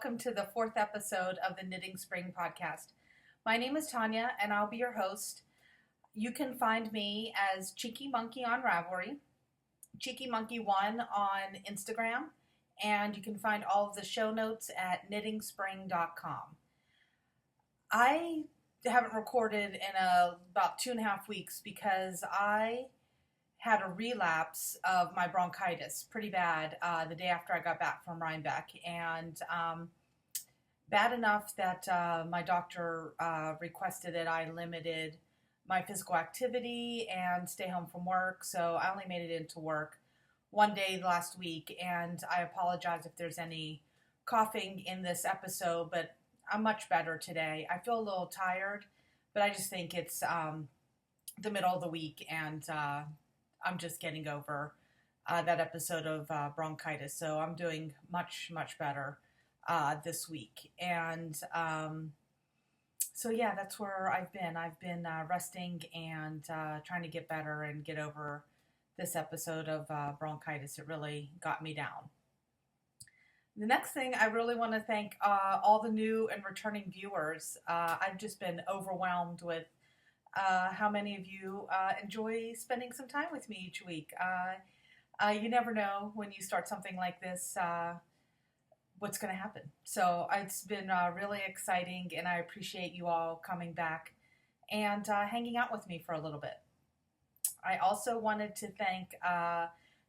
welcome to the fourth episode of the Knitting Spring podcast. My name is Tonya, and I'll be your host. You can find me as Cheeky Monkey on Ravelry, Cheeky Monkey 1 on Instagram, and you can find all of the show notes at knittingspring.com. I haven't recorded in about 2.5 weeks because I had a relapse of my bronchitis pretty bad the day after I got back from Rhinebeck, and bad enough that my doctor requested that I limited my physical activity and stay home from work. So I only made it into work one day last week, and I apologize if there's any coughing in this episode, but I'm much better today. I feel a little tired, but I just think it's the middle of the week, and I'm just getting over that episode of bronchitis. So I'm doing much, much better this week. And so yeah, that's where I've been. I've been resting and trying to get better and get over this episode of bronchitis. It really got me down. The next thing, I really want to thank all the new and returning viewers. I've just been overwhelmed with how many of you enjoy spending some time with me each week. You never know when you start something like this what's going to happen. So it's been really exciting, and I appreciate you all coming back and hanging out with me for a little bit. I also wanted to thank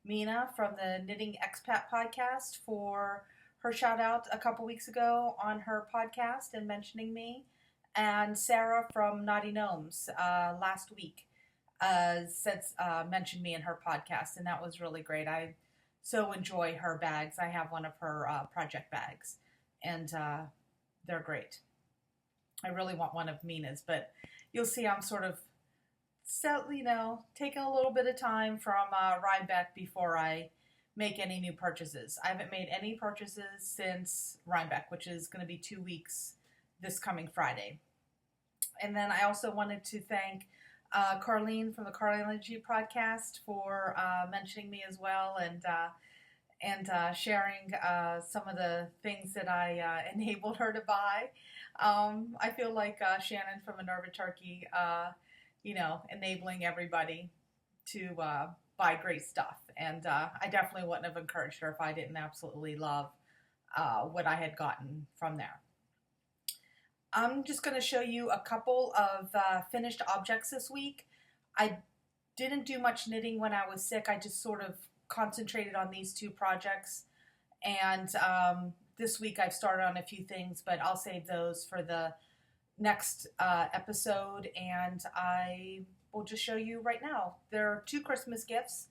Mina from the Knitting Expat podcast for her shout out a couple weeks ago on her podcast and mentioning me. And Sarah from Naughty Gnomes last week mentioned me in her podcast, and that was really great. I so enjoy her bags. I have one of her project bags, and they're great. I really want one of Mina's, but you'll see I'm sort of, taking a little bit of time from Rhinebeck before I make any new purchases. I haven't made any purchases since Rhinebeck, which is going to be 2 weeks this coming Friday. And then I also wanted to thank Carlene from the Carleology podcast for mentioning me as well, and sharing some of the things that I enabled her to buy. I feel like Shannon from Minerva Turkey, enabling everybody to buy great stuff. And I definitely wouldn't have encouraged her if I didn't absolutely love what I had gotten from there. I'm just going to show you a couple of finished objects this week. I didn't do much knitting when I was sick. I just sort of concentrated on these two projects. And this week I've started on a few things, but I'll save those for the next episode. And I will just show you right now. There are 2 Christmas gifts.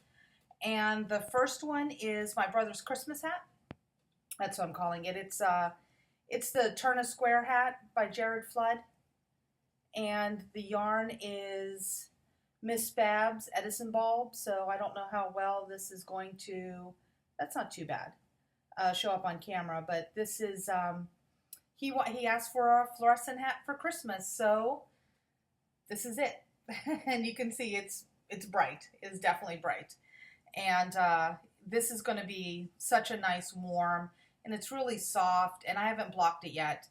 And the first one is my brother's Christmas hat. That's what I'm calling it. It's the Turn a Square hat by Jared Flood, and the yarn is Miss Babs Edison Bulb, so I don't know how well this is going to, that's not too bad, show up on camera, but this is, he asked for a fluorescent hat for Christmas, so this is it. And you can see it's bright, it's definitely bright, and this is going to be such a nice warm, and it's really soft, and I haven't blocked it yet.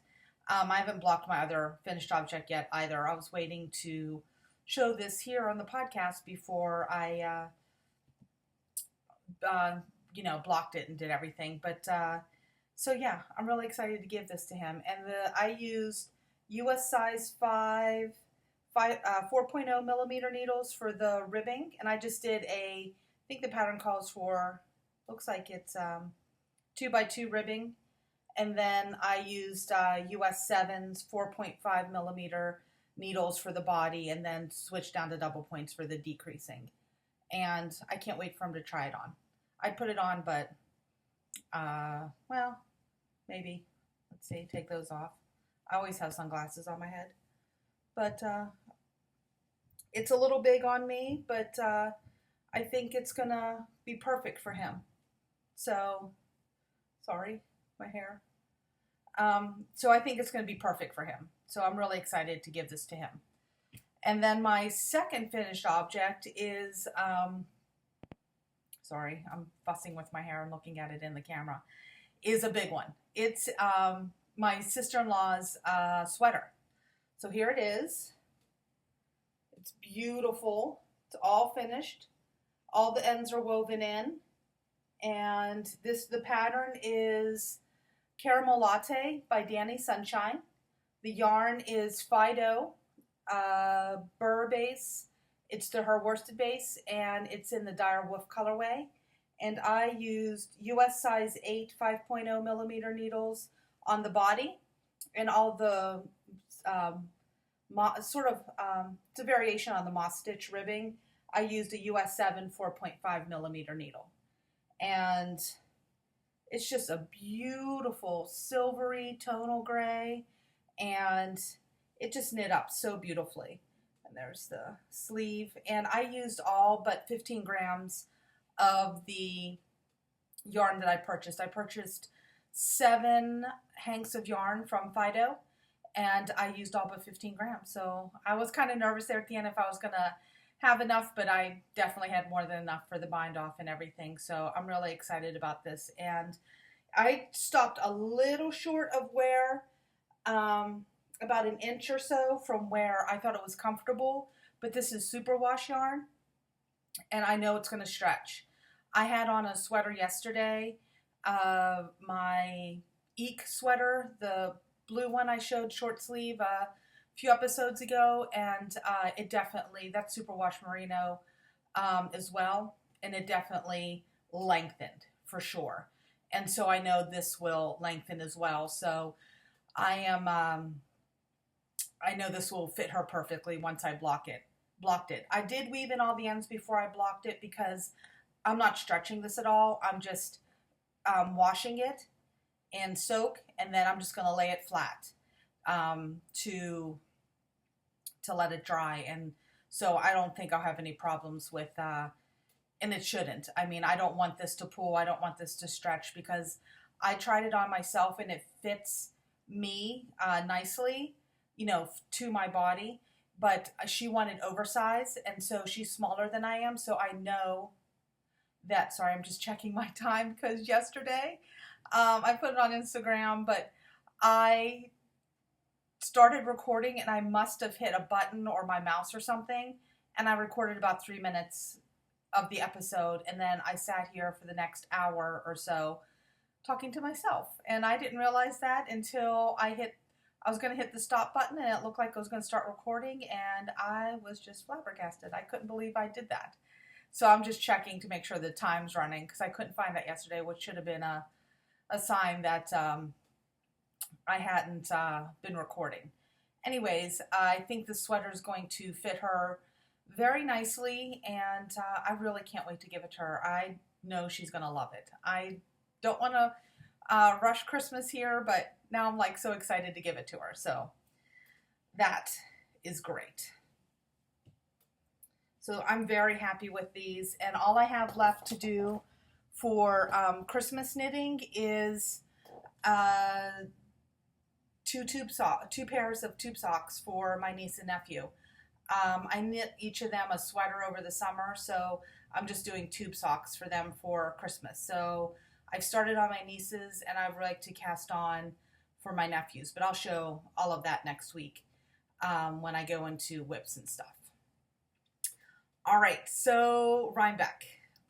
I haven't blocked my other finished object yet either. I was waiting to show this here on the podcast before I, blocked it and did everything. But, so yeah, I'm really excited to give this to him. And I used US size 4.0 millimeter needles for the ribbing, and I just did I think the pattern calls for, looks like it's, 2x2 ribbing, and then I used US 7's 4.5 millimeter needles for the body, and then switched down to double points for the decreasing. And I can't wait for him to try it on. I'd put it on, but maybe. Let's see, take those off. I always have sunglasses on my head, but it's a little big on me, but I think it's gonna be perfect for him. So. Sorry, my hair. So I think it's going to be perfect for him. So I'm really excited to give this to him. And then my second finished object is, sorry, I'm fussing with my hair and looking at it in the camera, is a big one. It's my sister-in-law's sweater. So here it is. It's beautiful. It's all finished. All the ends are woven in. And the pattern is Caramel Latte by Danny Sunshine. The yarn is Fido Burr base. It's her worsted base, and it's in the Dire Wolf colorway. And I used US size 8 5.0 millimeter needles on the body, and all the it's a variation on the moss stitch ribbing. I used a US 7 4.5 millimeter needle, and it's just a beautiful silvery tonal gray, and it just knit up so beautifully. And there's the sleeve, and I used all but 15 grams of the yarn that I purchased. I purchased 7 hanks of yarn from Fido, and I used all but 15 grams. So I was kind of nervous there at the end if I was going to have enough, but I definitely had more than enough for the bind off and everything. So I'm really excited about this. And I stopped a little short of where, about an inch or so from where I thought it was comfortable, but this is superwash yarn, and I know it's going to stretch. I had on a sweater yesterday, my Eek sweater, the blue one I showed short sleeve a few episodes ago, and it definitely, that's superwash merino as well, and it definitely lengthened for sure. And so I know this will lengthen as well. So I know this will fit her perfectly once I blocked it. I did weave in all the ends before I blocked it because I'm not stretching this at all. I'm just washing it and soak, and then I'm just going to lay it flat to let it dry. And so I don't think I'll have any problems with, and it shouldn't. I mean, I don't want this to pull. I don't want this to stretch because I tried it on myself and it fits me nicely, to my body, but she wanted oversized, and so she's smaller than I am, so I know that, sorry, I'm just checking my time because yesterday I put it on Instagram, but I started recording and I must have hit a button or my mouse or something, and I recorded about 3 minutes of the episode, and then I sat here for the next hour or so talking to myself, and I didn't realize that until I was going to hit the stop button, and it looked like I was going to start recording, and I was just flabbergasted. I couldn't believe I did that. So I'm just checking to make sure the time's running, because I couldn't find that yesterday, which should have been a sign that I hadn't been recording. Anyways, I think the sweater is going to fit her very nicely, and I really can't wait to give it to her. I know she's going to love it. I don't want to rush Christmas here, but now I'm like so excited to give it to her. So that is great. So I'm very happy with these, and all I have left to do for Christmas knitting is 2 pairs of tube socks for my niece and nephew. I knit each of them a sweater over the summer, so I'm just doing tube socks for them for Christmas. So I've started on my nieces, and I would like to cast on for my nephews, but I'll show all of that next week when I go into whips and stuff. All right, so Rhinebeck,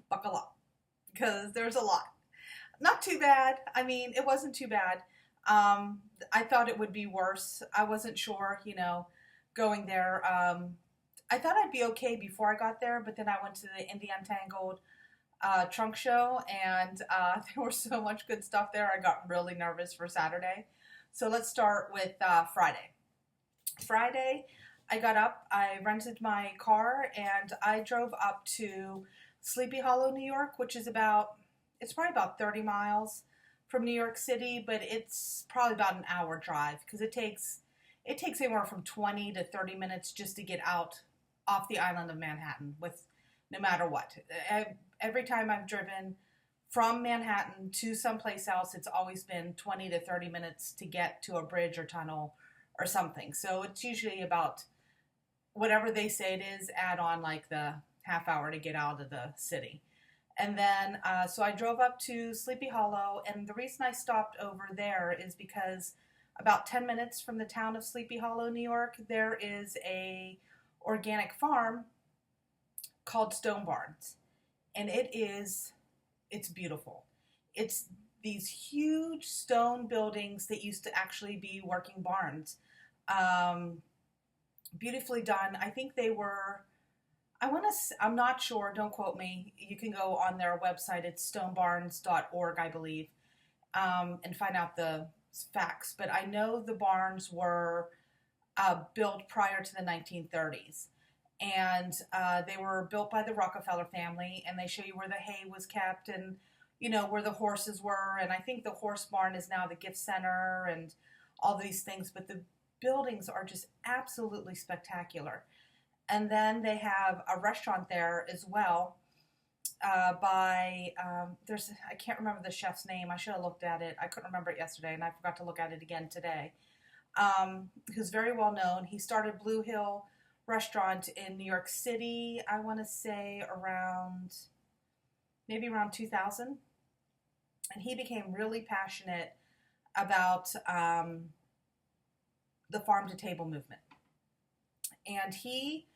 buckle up, because there's a lot. Not too bad. I mean, it wasn't too bad. I thought it would be worse. I wasn't sure, going there. I thought I'd be okay before I got there, but then I went to the Indie Untangled trunk show, and there was so much good stuff there. I got really nervous for Saturday. So let's start with Friday. Friday, I got up, I rented my car, and I drove up to Sleepy Hollow, New York, which is it's probably about 30 miles from New York City, but it's probably about an hour drive because it takes anywhere from 20 to 30 minutes just to get out off the island of Manhattan with no matter what. Every time I've driven from Manhattan to someplace else, it's always been 20 to 30 minutes to get to a bridge or tunnel or something. So it's usually about whatever they say it is, add on like the half hour to get out of the city. And then, so I drove up to Sleepy Hollow, and the reason I stopped over there is because about 10 minutes from the town of Sleepy Hollow, New York, there is a organic farm called Stone Barns. And it's beautiful. It's these huge stone buildings that used to actually be working barns. Beautifully done. I think they were, I'm not sure, don't quote me. You can go on their website. It's stonebarns.org, I believe, and find out the facts. But I know the barns were built prior to the 1930s. And they were built by the Rockefeller family, and they show you where the hay was kept and, where the horses were. And I think the horse barn is now the gift center and all these things. But the buildings are just absolutely spectacular. And then they have a restaurant there as well I can't remember the chef's name. I should have looked at it. I couldn't remember it yesterday, and I forgot to look at it again today. Who's very well known. He started Blue Hill Restaurant in New York City, I want to say maybe around 2000. And he became really passionate about the farm to table movement. And he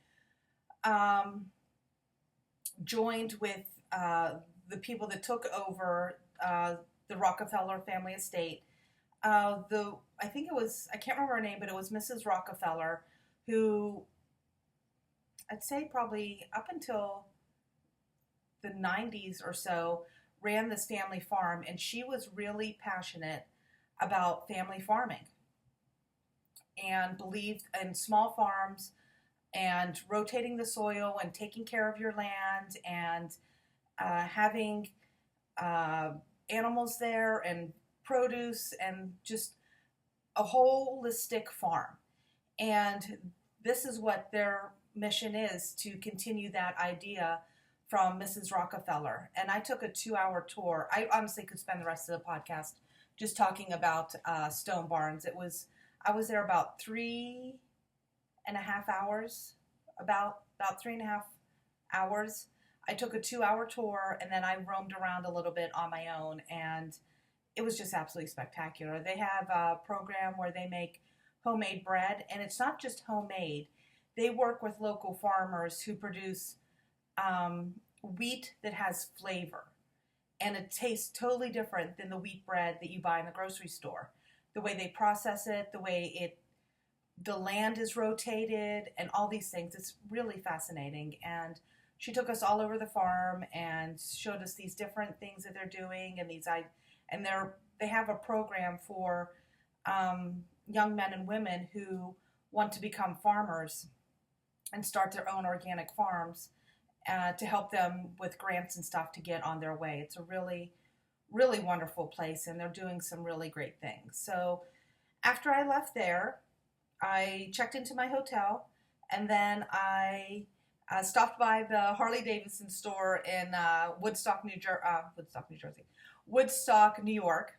joined with the people that took over the Rockefeller family estate. I can't remember her name, but it was Mrs. Rockefeller, who I'd say probably up until the 90s or so ran this family farm, and she was really passionate about family farming and believed in small farms and rotating the soil and taking care of your land and having animals there and produce and just a holistic farm. And this is what their mission is, to continue that idea from Mrs. Rockefeller. And I took a 2-hour tour. I honestly could spend the rest of the podcast just talking about Stone Barns. I was there about 3.5 hours, about 3.5 hours. I took a 2-hour tour, and then I roamed around a little bit on my own, and it was just absolutely spectacular. They have a program where they make homemade bread, and it's not just homemade. They work with local farmers who produce wheat that has flavor, and it tastes totally different than the wheat bread that you buy in the grocery store. The way they process it, the land is rotated, and all these things. It's really fascinating. And she took us all over the farm and showed us these different things that they're doing, and they have a program for young men and women who want to become farmers and start their own organic farms to help them with grants and stuff to get on their way. It's a really, really wonderful place, and they're doing some really great things. So after I left there, I checked into my hotel, and then I stopped by the Harley-Davidson store in Woodstock, New York.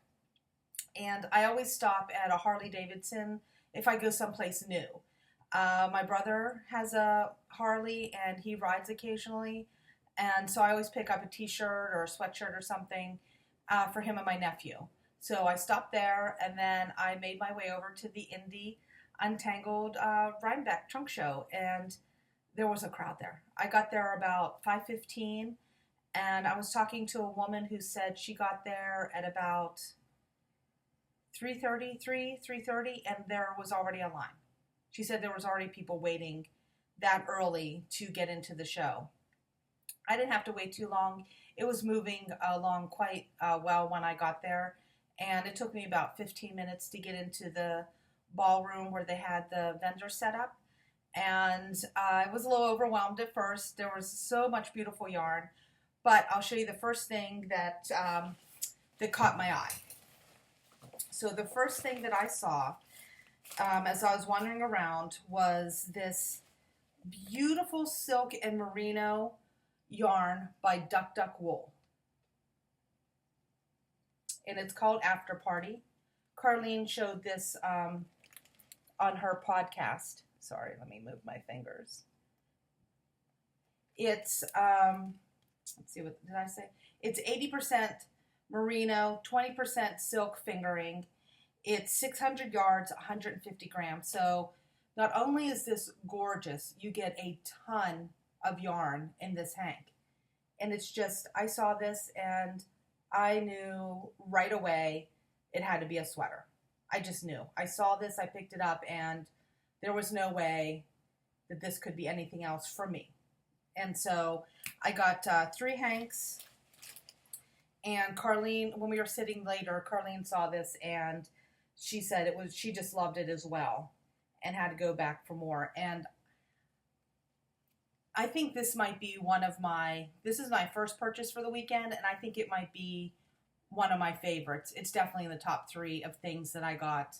And I always stop at a Harley-Davidson if I go someplace new. My brother has a Harley, and he rides occasionally. And so I always pick up a t-shirt or a sweatshirt or something for him and my nephew. So I stopped there, and then I made my way over to the Indie Untangled Rhinebeck Trunk Show, and there was a crowd there. I got there about 5:15, and I was talking to a woman who said she got there at about 3:30, and there was already a line. She said there was already people waiting that early to get into the show. I didn't have to wait too long. It was moving along quite well when I got there, and it took me about 15 minutes to get into the ballroom where they had the vendor set up. And I was a little overwhelmed at first. There was so much beautiful yarn, but I'll show you the first thing that caught my eye. So the first thing that I saw as I was wandering around was this beautiful silk and merino yarn by Duck Duck Wool. And it's called After Party. Carlene showed this on her podcast. Sorry, let me move my fingers. It's let's see, what did I say? It's 80% merino, 20% silk fingering. It's 600 yards, 150 grams. So not only is this gorgeous, you get a ton of yarn in this hank. And it's just, I saw this and I knew right away it had to be a sweater. I just knew. I saw this, I picked it up, and there was no way that this could be anything else for me. And so I got 3 hanks, and Carlene, when we were sitting later, Carlene saw this and she said she just loved it as well and had to go back for more. And I think this might be this is my first purchase for the weekend, and I think it might be one of my favorites. It's definitely in the top 3 of things that I got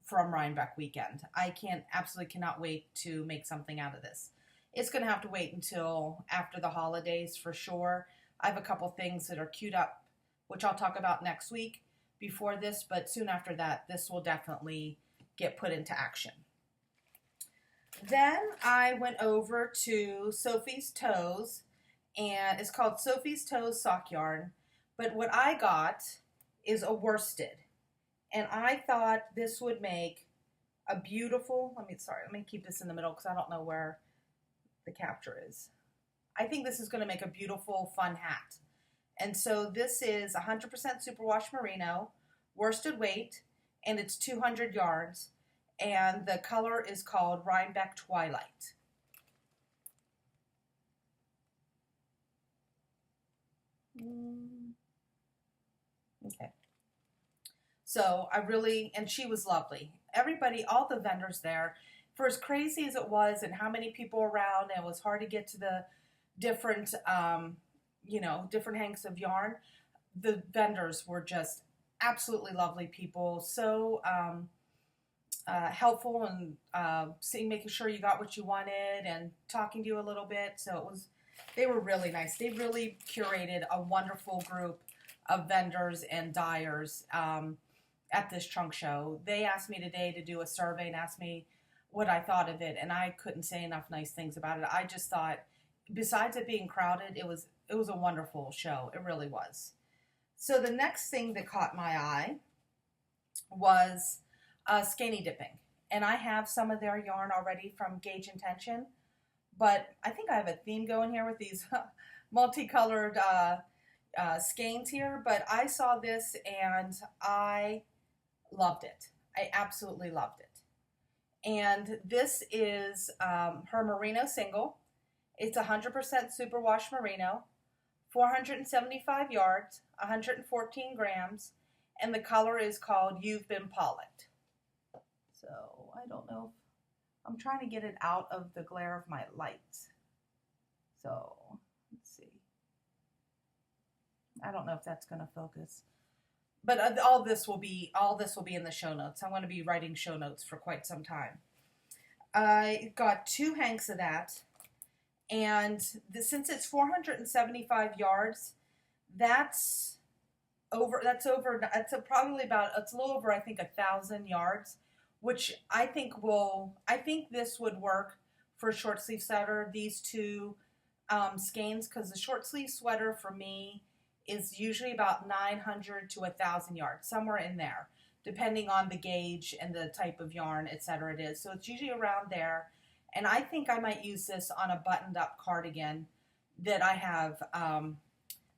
from Rhinebeck weekend. I absolutely cannot wait to make something out of this. It's going to have to wait until after the holidays for sure. I have a couple things that are queued up, which I'll talk about next week before this, but soon after that, this will definitely get put into action. Then I went over to Sophie's Toes, and it's called Sophie's Toes Sock Yarn. But what I got is a worsted. And I thought this would make a beautiful, let me keep this in the middle because I don't know where the capture is. I think this is going to make a beautiful, fun hat. And so this is 100% superwash merino, worsted weight, and it's 200 yards. And the color is called Rhinebeck Twilight. Okay. So and she was lovely. Everybody, all the vendors there, for as crazy as it was and how many people around, and it was hard to get to the different, different hanks of yarn, the vendors were just absolutely lovely people. So helpful and making sure you got what you wanted and talking to you a little bit. So they were really nice. They really curated a wonderful group of vendors and dyers at this trunk show. They asked me today to do a survey and asked me what I thought of it, and I couldn't say enough nice things about it. I just thought, besides it being crowded, it was a wonderful show. It really was. So the next thing that caught my eye was skeiny dipping, and I have some of their yarn already from Gauge Intention, but I think I have a theme going here with these multicolored skeins here. But I saw this and I loved it. I absolutely loved it. And this is her merino single. It's 100% superwash merino, 475 yards, 114 grams, and the color is called You've Been Pollocked. So I don't know. I'm trying to get it out of the glare of my lights. So let's see. I don't know if that's going to focus. But all this will be in the show notes. I'm going to be writing show notes for quite some time. I got 2 hanks of that, and since it's 475 yards, it's a little over, I think, 1,000 yards, which I think this would work for a short sleeve sweater. These 2 skeins, because the short sleeve sweater for me is usually about 900 to 1,000 yards, somewhere in there, depending on the gauge and the type of yarn, etc. it is. So it's usually around there. And I think I might use this on a buttoned up cardigan that I have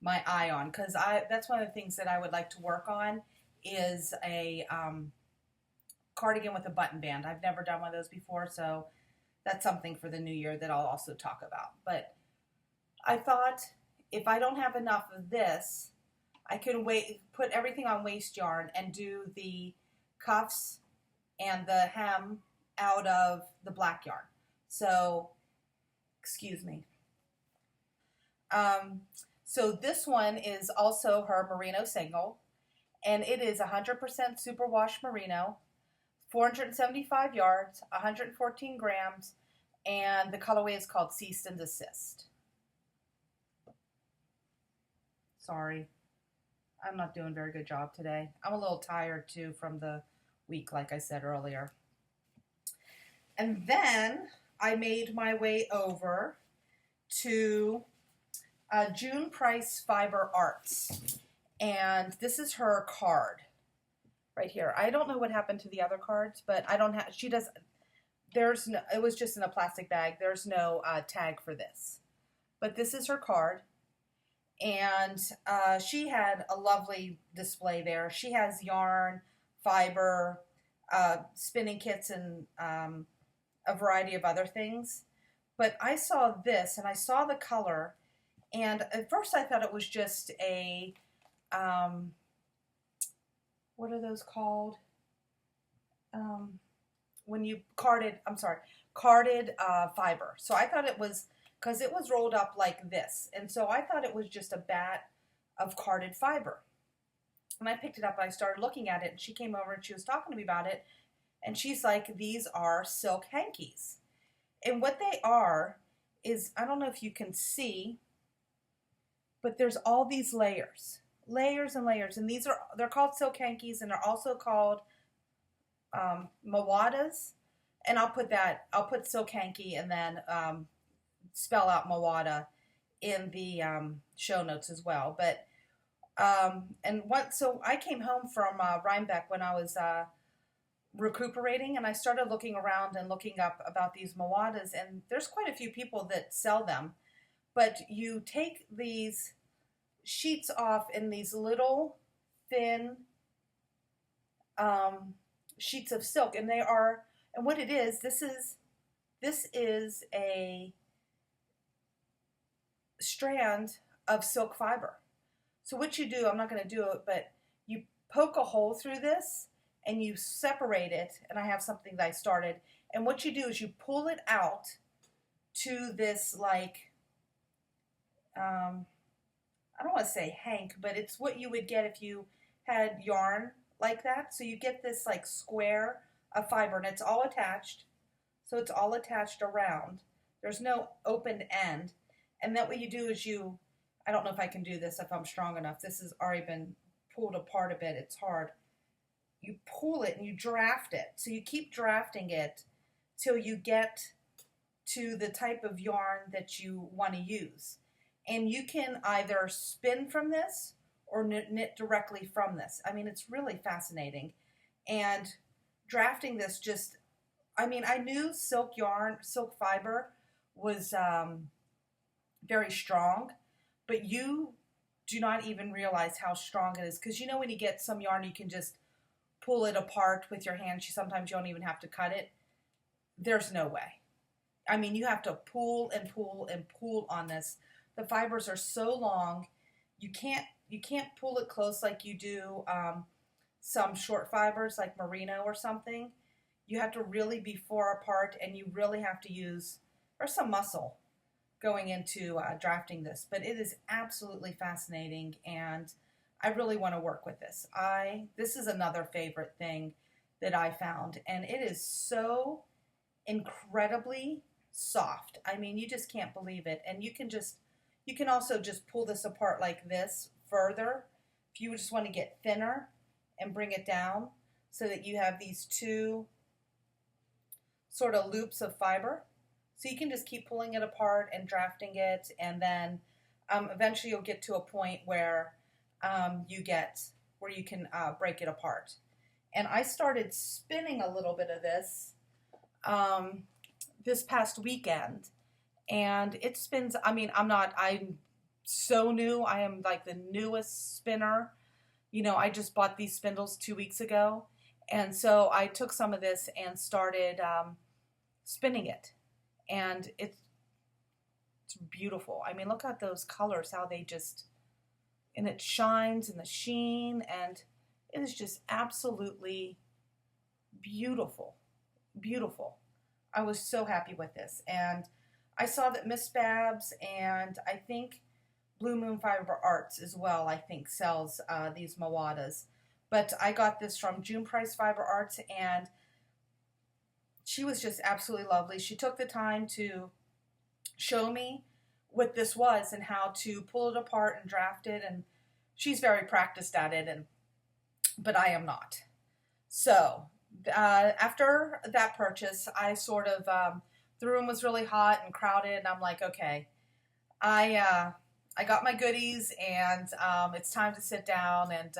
my eye on, because that's one of the things that I would like to work on is a cardigan with a button band. I've never done one of those before, so that's something for the new year that I'll also talk about. But I thought, if I don't have enough of this, I can put everything on waste yarn and do the cuffs and the hem out of the black yarn. So, excuse me. So this one is also her merino single, and it is 100% superwash merino, 475 yards, 114 grams, and the colorway is called Cease and Desist. Sorry, I'm not doing a very good job today. I'm a little tired too from the week, like I said earlier. And then I made my way over to June Price Fiber Arts. And this is her card right here. I don't know what happened to the other cards, but I don't have, she does, there's no, it was just in a plastic bag. There's no tag for this. But this is her card. And she had a lovely display there. She has yarn, fiber, spinning kits, and a variety of other things. But I saw this, and I saw the color, and at first I thought it was just a, what are those called? When you carded fiber. So I thought it was, because it was rolled up like this. And so I thought it was just a bat of carded fiber. And I picked it up and I started looking at it, and she came over and she was talking to me about it. And she's like, these are silk hankies. And what they are is, I don't know if you can see, but there's all these layers. Layers and layers. And they're called silk hankies, and they're also called mawadas. And I'll put silk hanky and then spell out mawada in the show notes as well. But so I came home from Rhinebeck when I was recuperating, and I started looking around and looking up about these mawadas, and there's quite a few people that sell them. But you take these sheets off in these little thin sheets of silk, and what it is, this is a strand of silk fiber. So what you do, I'm not going to do it, but you poke a hole through this and you separate it, and I have something that I started, and what you do is you pull it out to this, like, I don't want to say hank, but it's what you would get if you had yarn like that. So you get this like square of fiber, and it's all attached. So it's all attached around. There's no open end. And that what you do is I don't know if I can do this if I'm strong enough. This has already been pulled apart a bit. It's hard. You pull it and you draft it. So you keep drafting it till you get to the type of yarn that you want to use. And you can either spin from this or knit directly from this. I mean, it's really fascinating. And drafting this I knew silk fiber was very strong, but you do not even realize how strong it is. Because when you get some yarn, you can just pull it apart with your hand. Sometimes you don't even have to cut it. There's no way. I mean, you have to pull and pull and pull on this. The fibers are so long, you can't pull it close like you do some short fibers like merino or something. You have to really be far apart, and you really have to use some muscle going into drafting this. But it is absolutely fascinating, and I really want to work with this. This is another favorite thing that I found, and it is so incredibly soft. I mean, you just can't believe it. And you can also just pull this apart like this further if you just want to get thinner and bring it down so that you have these two sort of loops of fiber. So you can just keep pulling it apart and drafting it, and then eventually you'll get to a point where you can break it apart. And I started spinning a little bit of this this past weekend, and it spins. I mean, I'm so new. I am like the newest spinner. I just bought these spindles 2 weeks ago, and so I took some of this and started spinning it, and it's beautiful. I mean, look at those colors, how they and it shines in the sheen, and it is just absolutely beautiful, beautiful. I was so happy with this, and I saw that Miss Babs and I think Blue Moon Fiber Arts as well, I think, sells these mawadas. But I got this from June Price Fiber Arts, and she was just absolutely lovely. She took the time to show me what this was and how to pull it apart and draft it, and she's very practiced at it, but I am not. So after that purchase, I sort of the room was really hot and crowded, and I'm like, okay, I I got my goodies, and it's time to sit down and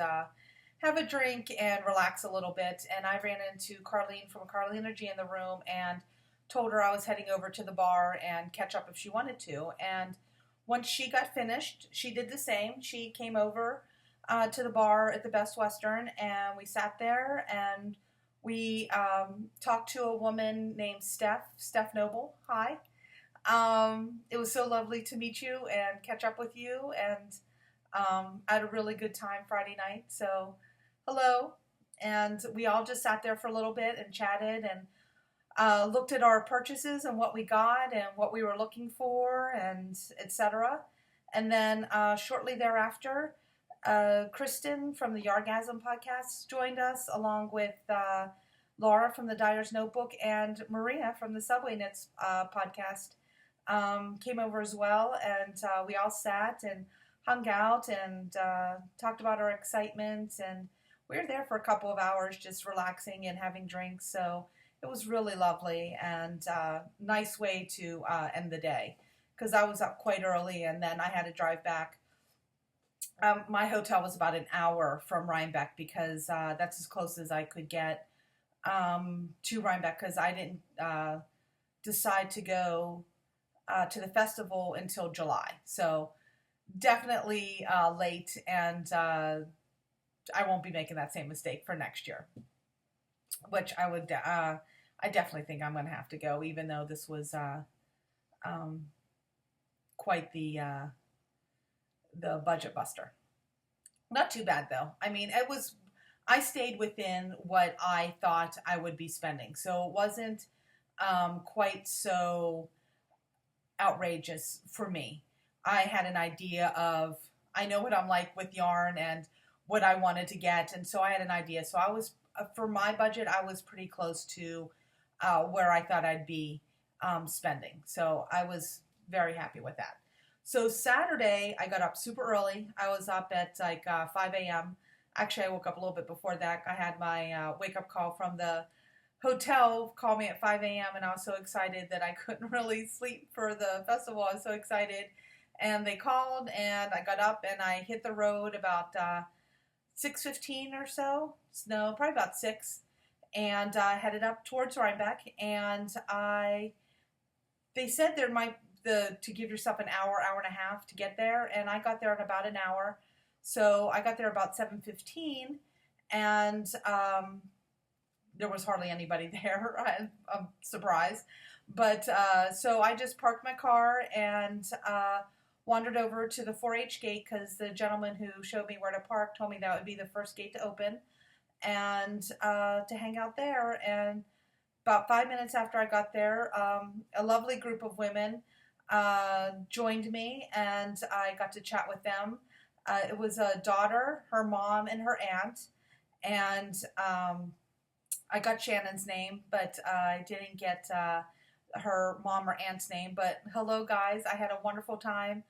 have a drink and relax a little bit. And I ran into Carlene from Carly Energy in the room and told her I was heading over to the bar and catch up if she wanted to. And once she got finished, she did the same. She came over to the bar at the Best Western, and we sat there and we talked to a woman named Steph Noble. Hi. It was so lovely to meet you and catch up with you, and I had a really good time Friday night. So, hello. And we all just sat there for a little bit and chatted and looked at our purchases and what we got and what we were looking for, and etc. And then shortly thereafter, Kristen from the Yargasm podcast joined us, along with Laura from the Dyer's Notebook and Maria from the Subway Knits podcast came over as well, and we all sat and hung out and talked about our excitement, and we were there for a couple of hours just relaxing and having drinks. So it was really lovely and nice way to end the day, because I was up quite early and then I had to drive back. My hotel was about an hour from Rhinebeck, because that's as close as I could get to Rhinebeck, because I didn't decide to go to the festival until July. So definitely late, and I won't be making that same mistake for next year, which I would, I definitely think I'm going to have to go, even though this was quite the budget buster. Not too bad though. I mean, I stayed within what I thought I would be spending. So it wasn't quite so outrageous for me. I had an idea of, I know what I'm like with yarn and what I wanted to get. And so I had an idea. So I was, for my budget, I was pretty close to where I thought I'd be spending. So I was very happy with that. So Saturday, I got up super early. I was up at like 5 a.m. Actually, I woke up a little bit before that. I had my wake-up call from the hotel, call me at 5 a.m. and I was so excited that I couldn't really sleep for the festival. I was so excited. And they called, and I got up and I hit the road about 6:15 or so. No, probably about 6. And headed up towards Rhinebeck. And they said there might to give yourself an hour and a half to get there, and I got there in about an hour. So I got there about 7:15, and there was hardly anybody there. I'm surprised. But so I just parked my car and wandered over to the 4-H gate, because the gentleman who showed me where to park told me that would be the first gate to open, and to hang out there. And about 5 minutes after I got there, a lovely group of women joined me, and I got to chat with them. It was a daughter, her mom, and her aunt, and I got Shannon's name, but I didn't get her mom or aunt's name. But hello, guys. I had a wonderful time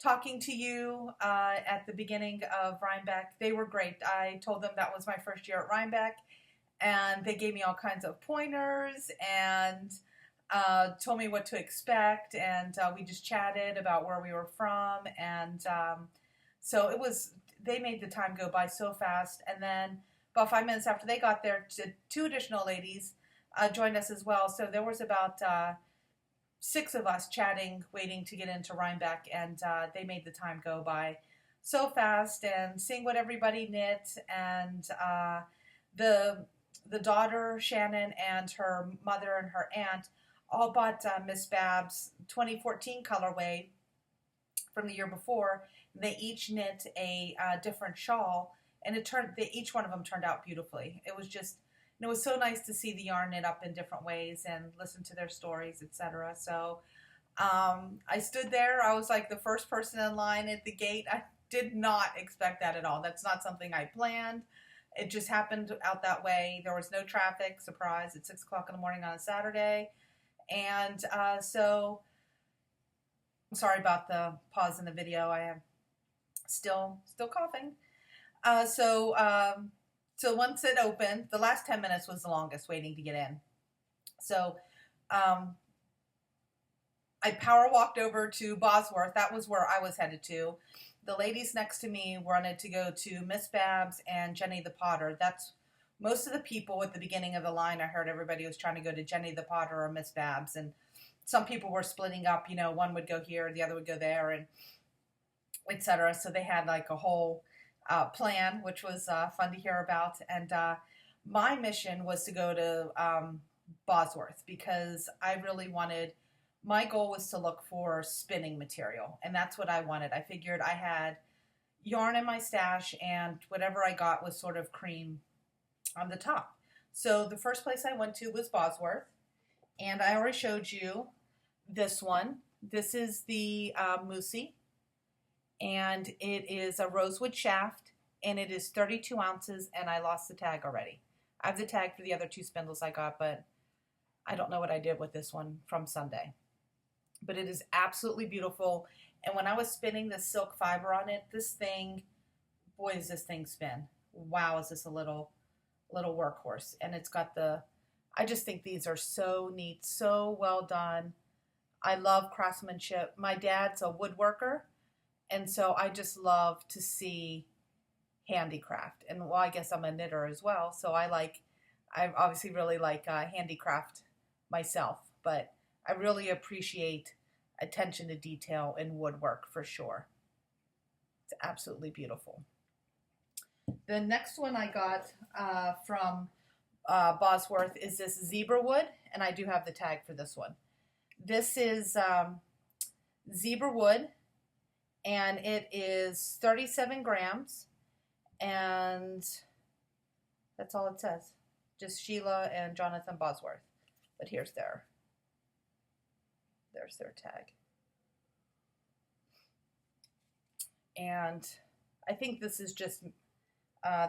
talking to you at the beginning of Rhinebeck. They were great. I told them that was my first year at Rhinebeck, and they gave me all kinds of pointers and told me what to expect, and we just chatted about where we were from, and so they made the time go by so fast. And then about 5 minutes after they got there, 2 additional ladies joined us as well. So there was about 6 of us chatting, waiting to get into Rhinebeck, and they made the time go by so fast, and seeing what everybody knit, and the daughter, Shannon, and her mother and her aunt all bought Miss Bab's 2014 colorway from the year before. They each knit a different shawl, and each one of them turned out beautifully. It was just, it was so nice to see the yarn knit up in different ways and listen to their stories, etc. So I stood there. I was like the first person in line at the gate. I did not expect that at all. That's not something I planned. It just happened out that way. There was no traffic. Surprise, at 6 o'clock in the morning on a Saturday. And so, I'm sorry about the pause in the video. I am still coughing. So once it opened, the last 10 minutes was the longest waiting to get in. So I I power walked over to Bosworth. That was where I was headed to. The ladies next to me wanted to go to Miss Babs and Jenny the Potter. That's most of the people at the beginning of the line. I heard everybody was trying to go to Jenny the Potter or Miss Babs, and some people were splitting up. One would go here, the other would go there, and etc. So they had like a whole plan, which was fun to hear about. And my mission was to go to Bosworth because I really wanted. My goal was to look for spinning material, and that's what I wanted. I figured I had yarn in my stash, and whatever I got was sort of cream on the top. So the first place I went to was Bosworth, and I already showed you this one. This is the Moosey, and it is a rosewood shaft, and it is 32 ounces, and I lost the tag already. I have the tag for the other 2 spindles I got, but I don't know what I did with this one from Sunday. But it is absolutely beautiful. And when I was spinning the silk fiber on it, this thing, boy, does this thing spin. Wow, is this a little workhorse. And it's got I just think these are so neat, so well done. I love craftsmanship. My dad's a woodworker, and so I just love to see handicraft. And well, I guess I'm a knitter as well, so I obviously really like handicraft myself, but I really appreciate attention to detail in woodwork for sure. It's absolutely beautiful. The next one I got from Bosworth is this zebra wood, and I do have the tag for this one. This is zebra wood, and it is 37 grams, and that's all it says. Just Sheila and Jonathan Bosworth. But there's their tag. And I think this is just,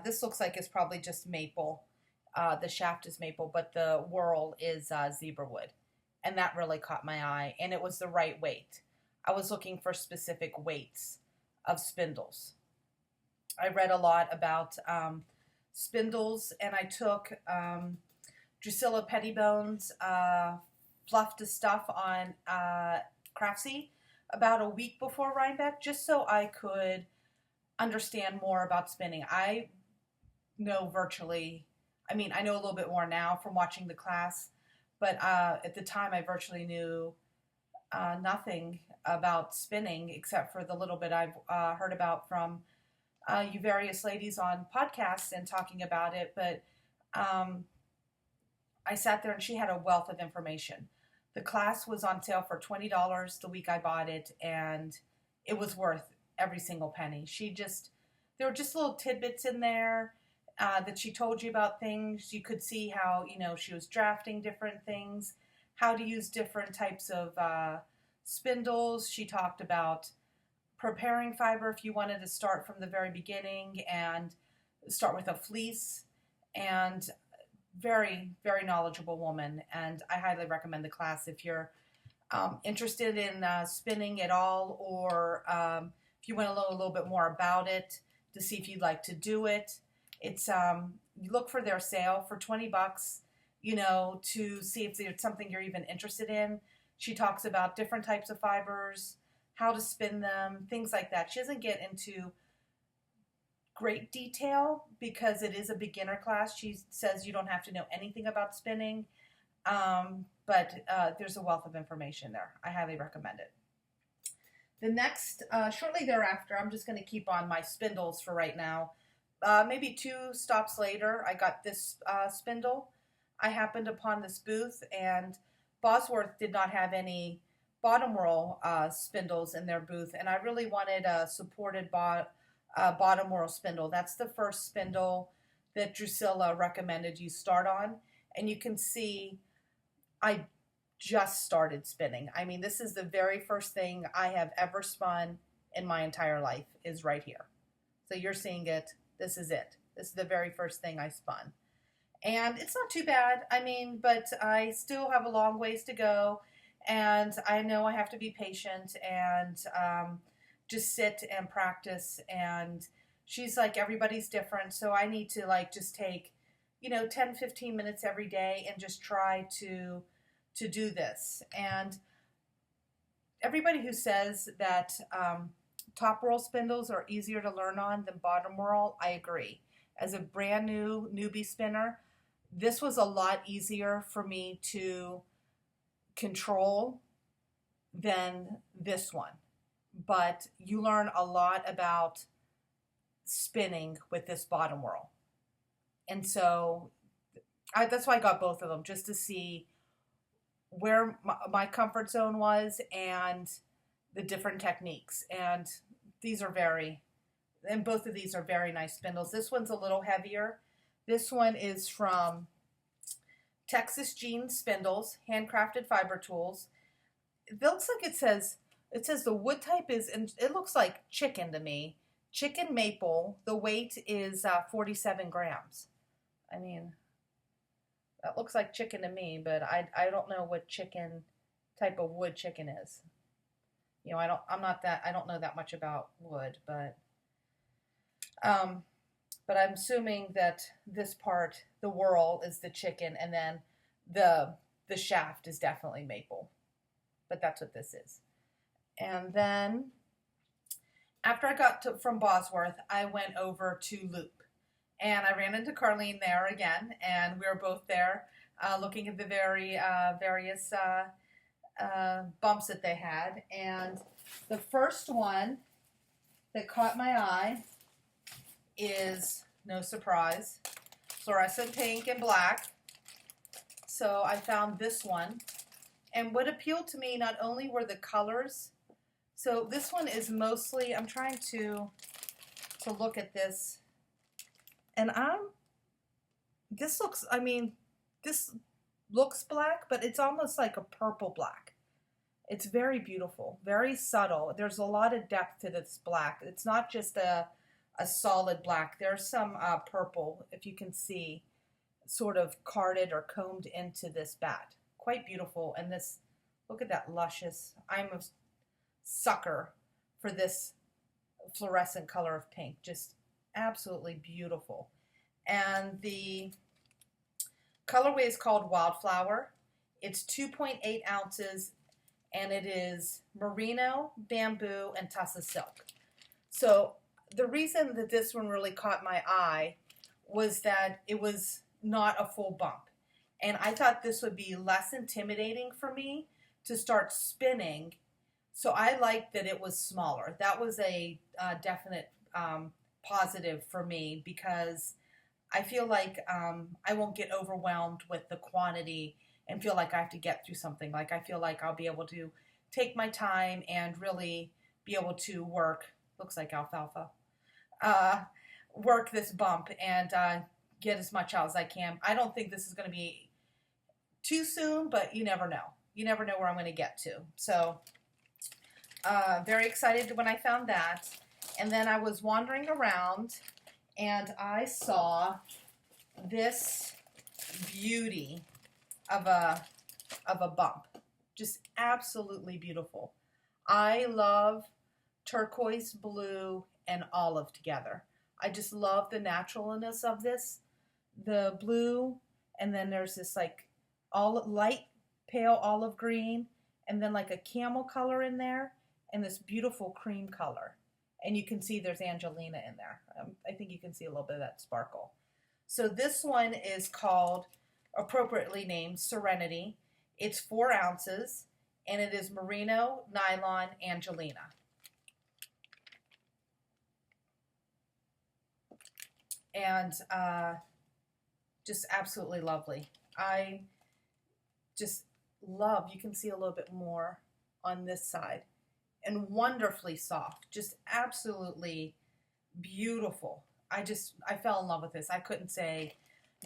this looks like it's probably just maple. The shaft is maple, but the whorl is zebra wood. And that really caught my eye, and it was the right weight. I was looking for specific weights of spindles. I read a lot about spindles, and I took Drusilla Pettibone's Fluff to Stuff on Craftsy about a week before Rhinebeck, just so I could understand more about spinning. I know I know a little bit more now from watching the class, but at the time I virtually knew nothing about spinning except for the little bit I've heard about from you various ladies on podcasts and talking about it. But I sat there and she had a wealth of information. The class was on sale for $20 the week I bought it, and it was worth every single penny. There were just little tidbits in there that she told you about things. You could see how, she was drafting different things, how to use different types of spindles. She talked about preparing fiber if you wanted to start from the very beginning and start with a fleece, and very, very knowledgeable woman, and I highly recommend the class if you're interested in spinning at all, or if you want to know a little bit more about it to see if you'd like to do it. It's you look for their sale for $20, to see if there's something you're even interested in. She talks about different types of fibers, how to spin them, things like that. She doesn't get into great detail because it is a beginner class. She says you don't have to know anything about spinning, but there's a wealth of information there. I highly recommend it. The next, shortly thereafter, I'm just going to keep on my spindles for right now. Maybe 2 stops later, I got this spindle. I happened upon this booth, and Bosworth did not have any bottom whorl spindles in their booth, and I really wanted a supported bottom whorl spindle. That's the first spindle that Drusilla recommended you start on, and you can see I just started spinning. I mean, this is the very first thing I have ever spun in my entire life is right here. So you're seeing it. This is it. This is the very first thing I spun. And it's not too bad. I mean, but I still have a long ways to go, and I know I have to be patient and just sit and practice. And she's like, everybody's different, so I need to just take 10-15 minutes every day and just try to do this. And everybody who says that top roll spindles are easier to learn on than bottom roll, I agree. As a brand new newbie spinner, this was a lot easier for me to control than this one. But you learn a lot about spinning with this bottom roll. And so that's why I got both of them, just to see where my comfort zone was and the different techniques. And both of these are very nice spindles. This one's a little heavier. This one is from Texas Jean Spindles, handcrafted fiber tools. It looks like it says the wood type is, and it looks like chicken to me. Chicken maple. The weight is 47 grams. I mean, that looks like chicken to me, but I don't know what chicken type of wood chicken is. You know, I don't know that much about wood, but I'm assuming that this part, the whorl, is the chicken, and then the shaft is definitely maple. But that's what this is. And then after I got from Bosworth, I went over to Loop. And I ran into Carlene there again, and we were both there looking at the various bumps that they had. And the first one that caught my eye is, no surprise, fluorescent pink and black. So I found this one. And what appealed to me not only were the colors, so this one is mostly, I'm trying to look at this, and this looks black, but it's almost like a purple black. It's very beautiful, very subtle. There's a lot of depth to this black. It's not just a solid black. There's some purple, if you can see, sort of carded or combed into this bat. Quite beautiful. And this, look at that luscious, I'm a sucker for this fluorescent color of pink. Just absolutely beautiful. And the colorway is called Wildflower. It's 2.8 ounces, and it is merino, bamboo, and tussa silk. So the reason that this one really caught my eye was that it was not a full bump. And I thought this would be less intimidating for me to start spinning. So I liked that it was smaller. That was a definite positive for me, because I feel like I won't get overwhelmed with the quantity and feel like I have to get through something. Like, I feel like I'll be able to take my time and really be able to work, looks like alfalfa, work this bump and get as much out as I can. I don't think this is going to be too soon, but you never know. You never know where I'm going to get to. So very excited when I found that. And then I was wandering around and I saw this beauty of a bump. Just absolutely beautiful. I love turquoise, blue, and olive together. I just love the naturalness of this. The blue, and then there's this like light pale olive green, and then like a camel color in there, and this beautiful cream color. And you can see there's Angelina in there. I think you can see a little bit of that sparkle. So this one is called, appropriately named, Serenity. It's 4 ounces, and it is merino, nylon, Angelina. And just absolutely lovely. I just love, you can see a little bit more on this side, and wonderfully soft, just absolutely beautiful. I fell in love with this. I couldn't say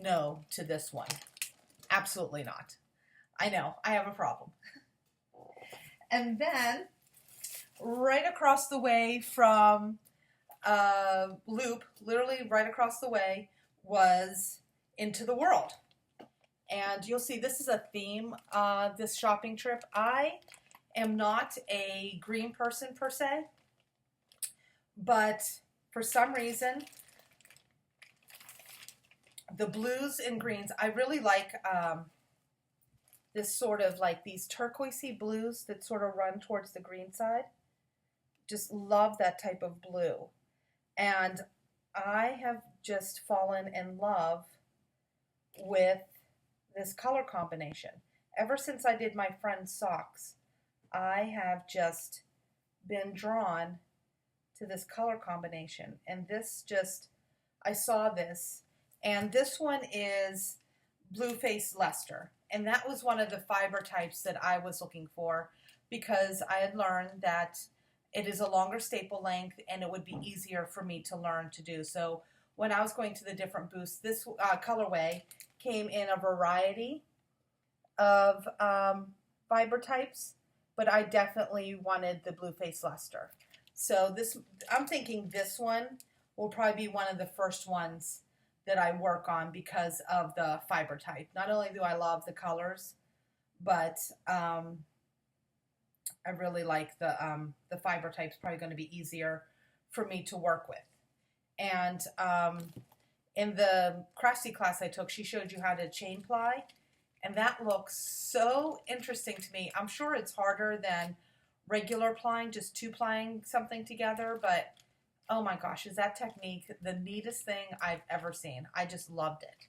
no to this one. Absolutely not. I know, I have a problem. And then right across the way from Loop, literally right across the way, was Into the World. And you'll see this is a theme, this shopping trip. I am not a green person per se, but for some reason, the blues and greens, I really like this sort of like these turquoisey blues that sort of run towards the green side. Just love that type of blue. And I have just fallen in love with this color combination. Ever since I did my friend's socks, I have just been drawn to this color combination. And this just, I saw this, and this one is Blueface Leicester. And that was one of the fiber types that I was looking for because I had learned that it is a longer staple length and it would be easier for me to learn to do. So when I was going to the different booths, this colorway came in a variety of fiber types, but I definitely wanted the Blueface Leicester. So this, I'm thinking this one will probably be one of the first ones that I work on because of the fiber type. Not only do I love the colors, but I really like the fiber type's probably going to be easier for me to work with. And in the craftsy class I took, she showed you how to chain ply, and that looks so interesting to me. I'm sure it's harder than regular plying, just two plying something together, but oh my gosh, is that technique the neatest thing I've ever seen. I just loved it.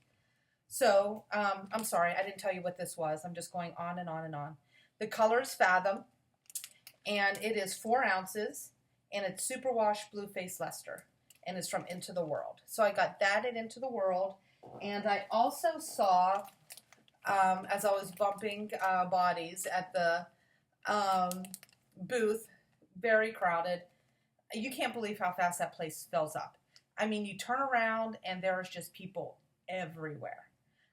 So, I'm sorry, I didn't tell you what this was. I'm just going on and on and on. The color is Fathom, and it is 4 ounces, and it's Superwash Blueface Leicester, and it's from Into the World. So I got that at Into the World, and I also saw, as I was bumping bodies at the booth, very crowded. You can't believe how fast that place fills up. I mean, you turn around and there's just people everywhere.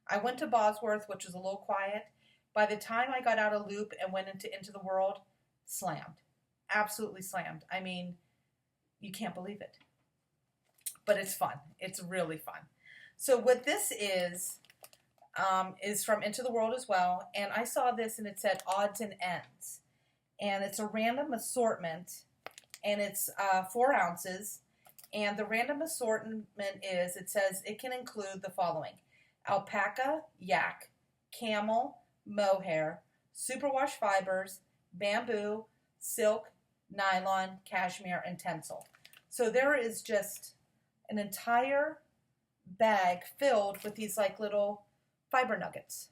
I went to Bosworth, which was a little quiet. By the time I got out of Loop and went into the World, slammed. Absolutely slammed. I mean, you can't believe it. But it's fun. It's really fun. So what this is from Into the World as well. And I saw this and it said odds and ends. And it's a random assortment. And it's 4 ounces, and the random assortment is, it says it can include the following: alpaca, yak, camel, mohair, superwash fibers, bamboo, silk, nylon, cashmere, and tencel. So there is just an entire bag filled with these like little fiber nuggets.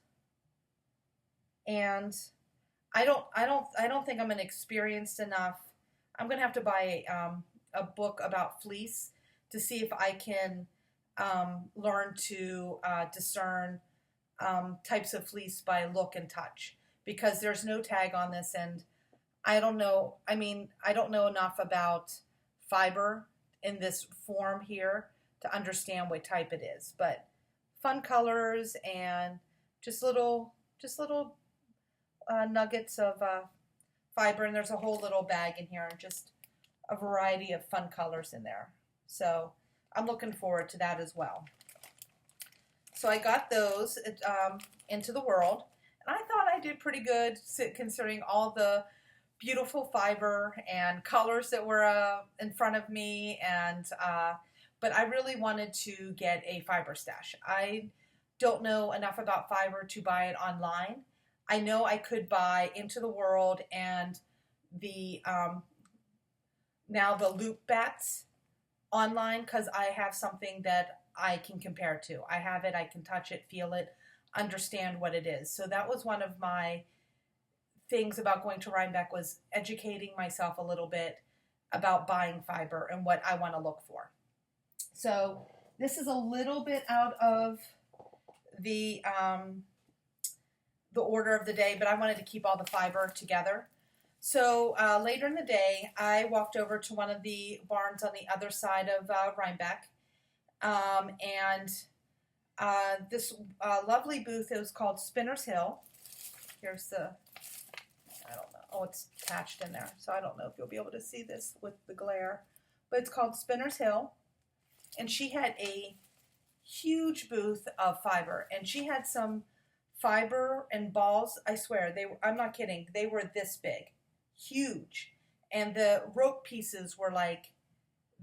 And I don't think I'm experienced enough. I'm going to have to buy a book about fleece to see if I can learn to discern types of fleece by look and touch, because there's no tag on this, and I don't know. I mean, I don't know enough about fiber in this form here to understand what type it is, but fun colors and just little nuggets of fiber, and there's a whole little bag in here and just a variety of fun colors in there. So I'm looking forward to that as well. So I got those Into the World, and I thought I did pretty good considering all the beautiful fiber and colors that were in front of me, and but I really wanted to get a fiber stash. I don't know enough about fiber to buy it online. I know I could buy Into the World and the now the Loop bats online, because I have something that I can compare to. I have it, I can touch it, feel it, understand what it is. So that was one of my things about going to Rhinebeck, was educating myself a little bit about buying fiber and what I want to look for. So this is a little bit out of the order of the day, but I wanted to keep all the fiber together. So later in the day, I walked over to one of the barns on the other side of Rhinebeck, and this lovely booth, it was called Spinner's Hill. Here's the, I don't know, oh, it's attached in there, so I don't know if you'll be able to see this with the glare, but it's called Spinner's Hill, and she had a huge booth of fiber, and she had some fiber and balls. I swear, I'm not kidding, they were this big, huge, and the rope pieces were like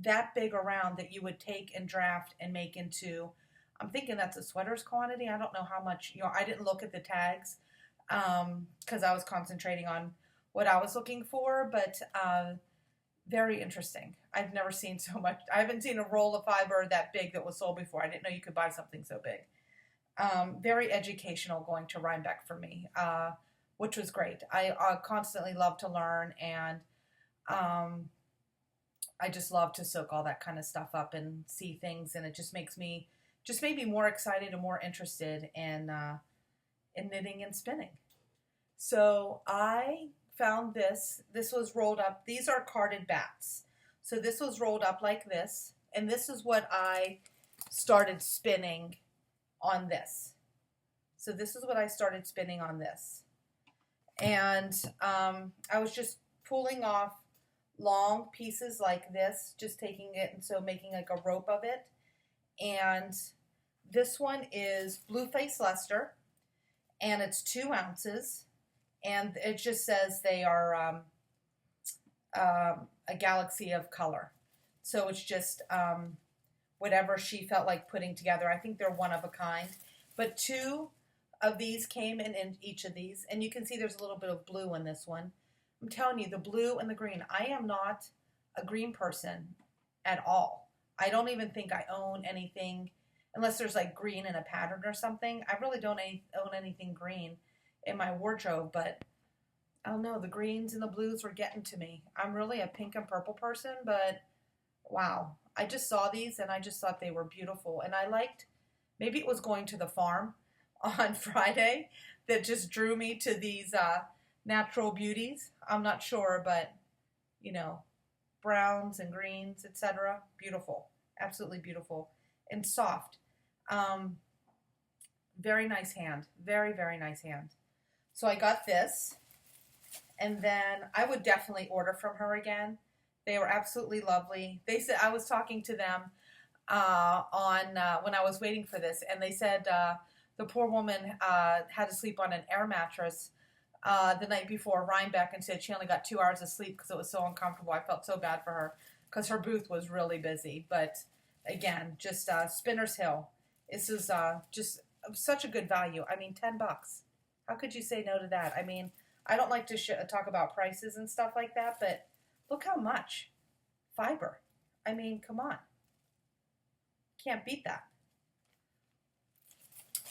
that big around that you would take and draft and make into, I'm thinking that's a sweater's quantity. I don't know how much, I didn't look at the tags. because I was concentrating on what I was looking for, but very interesting. I've never seen so much. I haven't seen a roll of fiber that big that was sold before. I didn't know you could buy something so big. Very educational going to Rhinebeck for me, which was great. I constantly love to learn, and I just love to soak all that kind of stuff up and see things, and it just made me more excited and more interested in knitting and spinning. So I found this. This was rolled up. These are carded bats. So this was rolled up like this, and this is what I started spinning on this. So this is what I started spinning on this. And I was just pulling off long pieces like this, just taking it and so making like a rope of it. And this one is Blue Face Luster, and it's 2 ounces, and it just says they are a galaxy of color. So it's just whatever she felt like putting together. I think they're one of a kind, but 2 of these came in each of these, and you can see there's a little bit of blue in this one. I'm telling you, the blue and the green. I am not a green person at all. I don't even think I own anything unless there's like green in a pattern or something. I really don't own anything green in my wardrobe, but I don't know, the greens and the blues were getting to me. I'm really a pink and purple person, but wow. I just saw these and I just thought they were beautiful. And I liked, maybe it was going to the farm on Friday that just drew me to these natural beauties. I'm not sure, but you know, browns and greens, etc. Beautiful. Absolutely beautiful. And soft. Very nice hand. Very, very nice hand. So I got this, and then I would definitely order from her again. They were absolutely lovely. They said, I was talking to them when I was waiting for this, and they said the poor woman had to sleep on an air mattress the night before Rhinebeck, and said she only got 2 hours of sleep because it was so uncomfortable. I felt so bad for her because her booth was really busy. But again, just Spinner's Hill. This is just such a good value. I mean, $10. How could you say no to that? I mean, I don't like to talk about prices and stuff like that, but look how much fiber. I mean, come on. Can't beat that.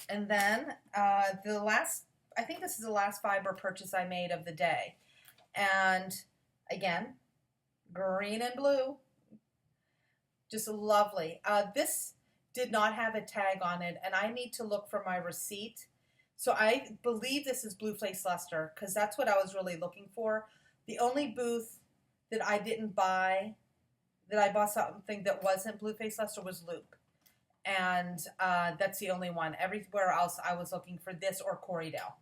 And then I think this is the last fiber purchase I made of the day. And again, green and blue. Just lovely. This did not have a tag on it, and I need to look for my receipt. So I believe this is Blue Face Luster, because that's what I was really looking for. The only booth that I didn't buy, that I bought something that wasn't Blue Face Luster, was Loop. And that's the only one. Everywhere else I was looking for this or Corriedale.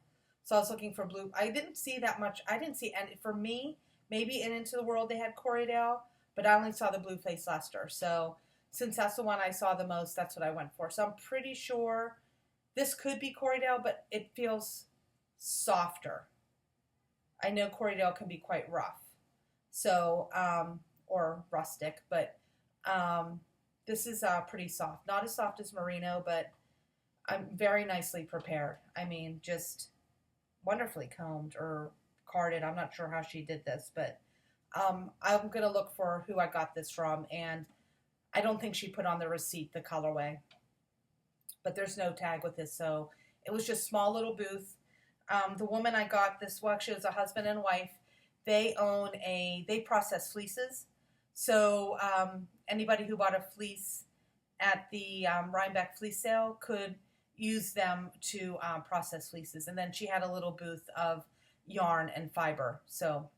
So I was looking for blue. I didn't see that much. I didn't see any. For me, maybe in Into the World they had Corriedale, but I only saw the Blue Face Luster. So since that's the one I saw the most, that's what I went for. So I'm pretty sure this could be Corriedale, but it feels softer. I know Corriedale can be quite rough, so or rustic, but this is pretty soft. Not as soft as merino, but I'm very nicely prepared. I mean, just wonderfully combed or carded. I'm not sure how she did this, but I'm going to look for who I got this from, and I don't think she put on the receipt the colorway, but there's no tag with this, so it was just small little booth. The woman I got this, well, actually it was a husband and wife. They process fleeces, so anybody who bought a fleece at the Rhinebeck fleece sale could use them to process fleeces. And then she had a little booth of yarn and fiber, so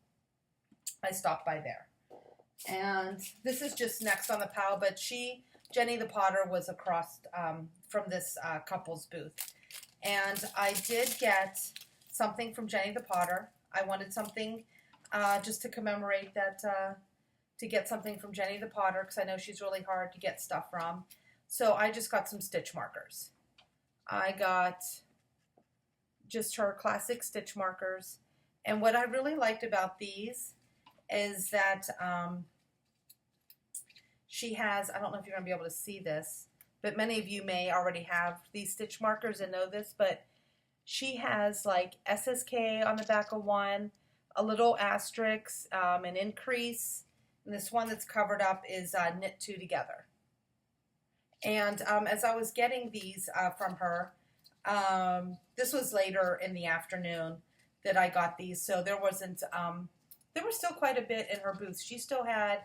I stopped by there. And this is just next on the pile, but Jenny the Potter was across from this couple's booth. And I did get something from Jenny the Potter. I wanted something just to commemorate that, to get something from Jenny the Potter, because I know she's really hard to get stuff from. So I just got some stitch markers. I got just her classic stitch markers. And what I really liked about these is that she has, I don't know if you're going to be able to see this, but many of you may already have these stitch markers and know this, but She has like SSK on the back of one, a little asterisk, an increase, and this one that's covered up is knit two together. And as I was getting these from her, this was later in the afternoon that I got these, so there wasn't, there was still quite a bit in her booth. She still had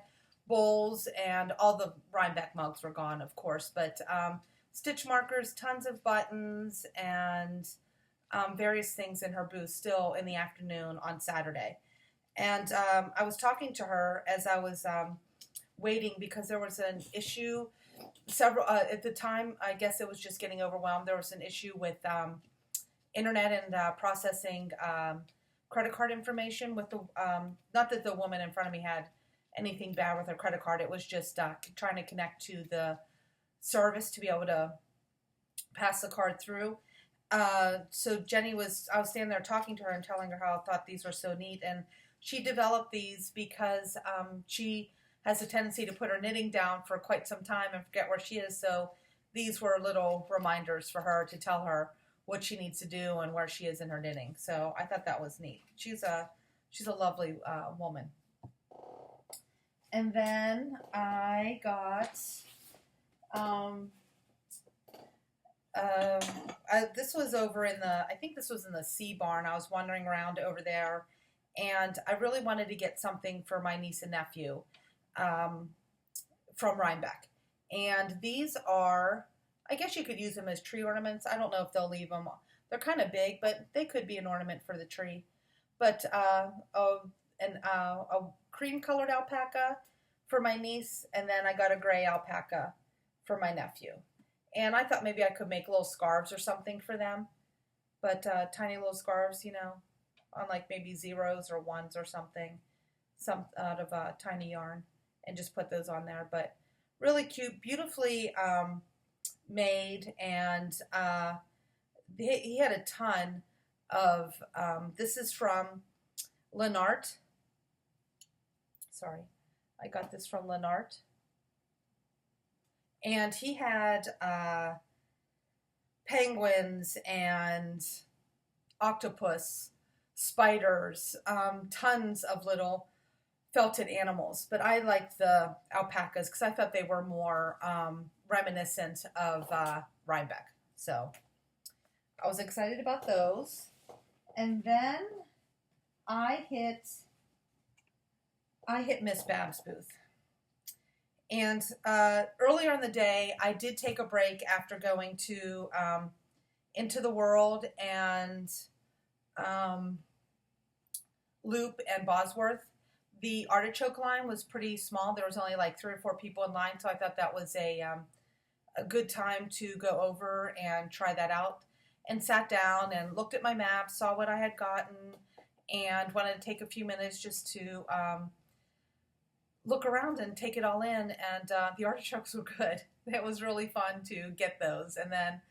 bowls, and all the Rhinebeck mugs were gone, of course, but stitch markers, tons of buttons, and various things in her booth still in the afternoon on Saturday. And I was talking to her as I was waiting because there was an issue. At the time, I guess it was just getting overwhelmed. There was an issue with internet and processing credit card information with the, not that the woman in front of me had anything bad with her credit card. It was just trying to connect to the service to be able to pass the card through. So I was standing there talking to her and telling her how I thought these were so neat. And she developed these because she has a tendency to put her knitting down for quite some time and forget where she is. So these were little reminders for her to tell her what she needs to do and where she is in her knitting. So I thought that was neat. She's a lovely woman. And then I got this was over in I think this was in the Sea Barn. I was wandering around over there, and I really wanted to get something for my niece and nephew from Rhinebeck. And these are, I guess you could use them as tree ornaments. I don't know if they'll leave them. They're kind of big, but they could be an ornament for the tree. But a cream-colored alpaca for my niece, and then I got a gray alpaca for my nephew. And I thought maybe I could make little scarves or something for them. But tiny little scarves, you know, on like maybe zeros or ones or something. Some out of tiny yarn. And just put those on there. But really cute, beautifully made. And he had a ton of, this is from Lennart. Sorry, I got this from Lennart. And he had penguins and octopus, spiders, tons of little felted animals. But I liked the alpacas because I thought they were more reminiscent of Rhinebeck. So I was excited about those. And then I hit Miss Bab's booth. And earlier in the day, I did take a break after going to Into the World and Loop and Bosworth. The artichoke line was pretty small. There was only like 3 or 4 people in line, so I thought that was a good time to go over and try that out. And sat down and looked at my map, saw what I had gotten, and wanted to take a few minutes just to look around and take it all in. And the artichokes were good. It was really fun to get those. And then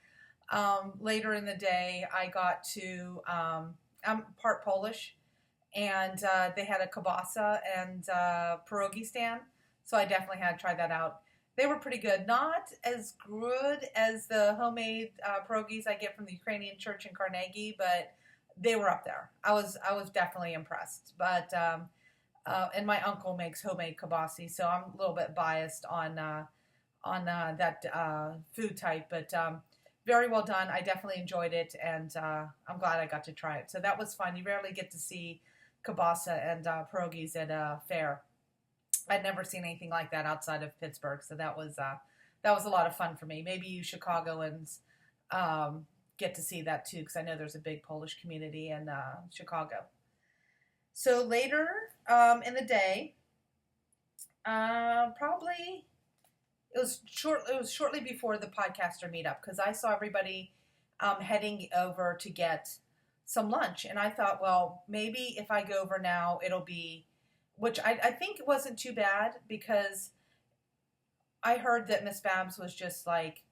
later in the day, I got to, I'm part Polish, and they had a kielbasa and pierogi stand. So I definitely had to try that out. They were pretty good. Not as good as the homemade pierogies I get from the Ukrainian church in Carnegie, but they were up there. I was definitely impressed. But and my uncle makes homemade kielbasa, so I'm a little bit biased on that food type. But very well done. I definitely enjoyed it, and I'm glad I got to try it. So that was fun. You rarely get to see kielbasa and pierogies at a fair. I'd never seen anything like that outside of Pittsburgh, so that was a lot of fun for me. Maybe you Chicagoans get to see that too, because I know there's a big Polish community in Chicago. So later in the day, probably it was shortly before the podcaster meetup, because I saw everybody heading over to get some lunch, and I thought, well, maybe if I go over now, it'll be. Which I think wasn't too bad, because I heard that Miss Babs was just like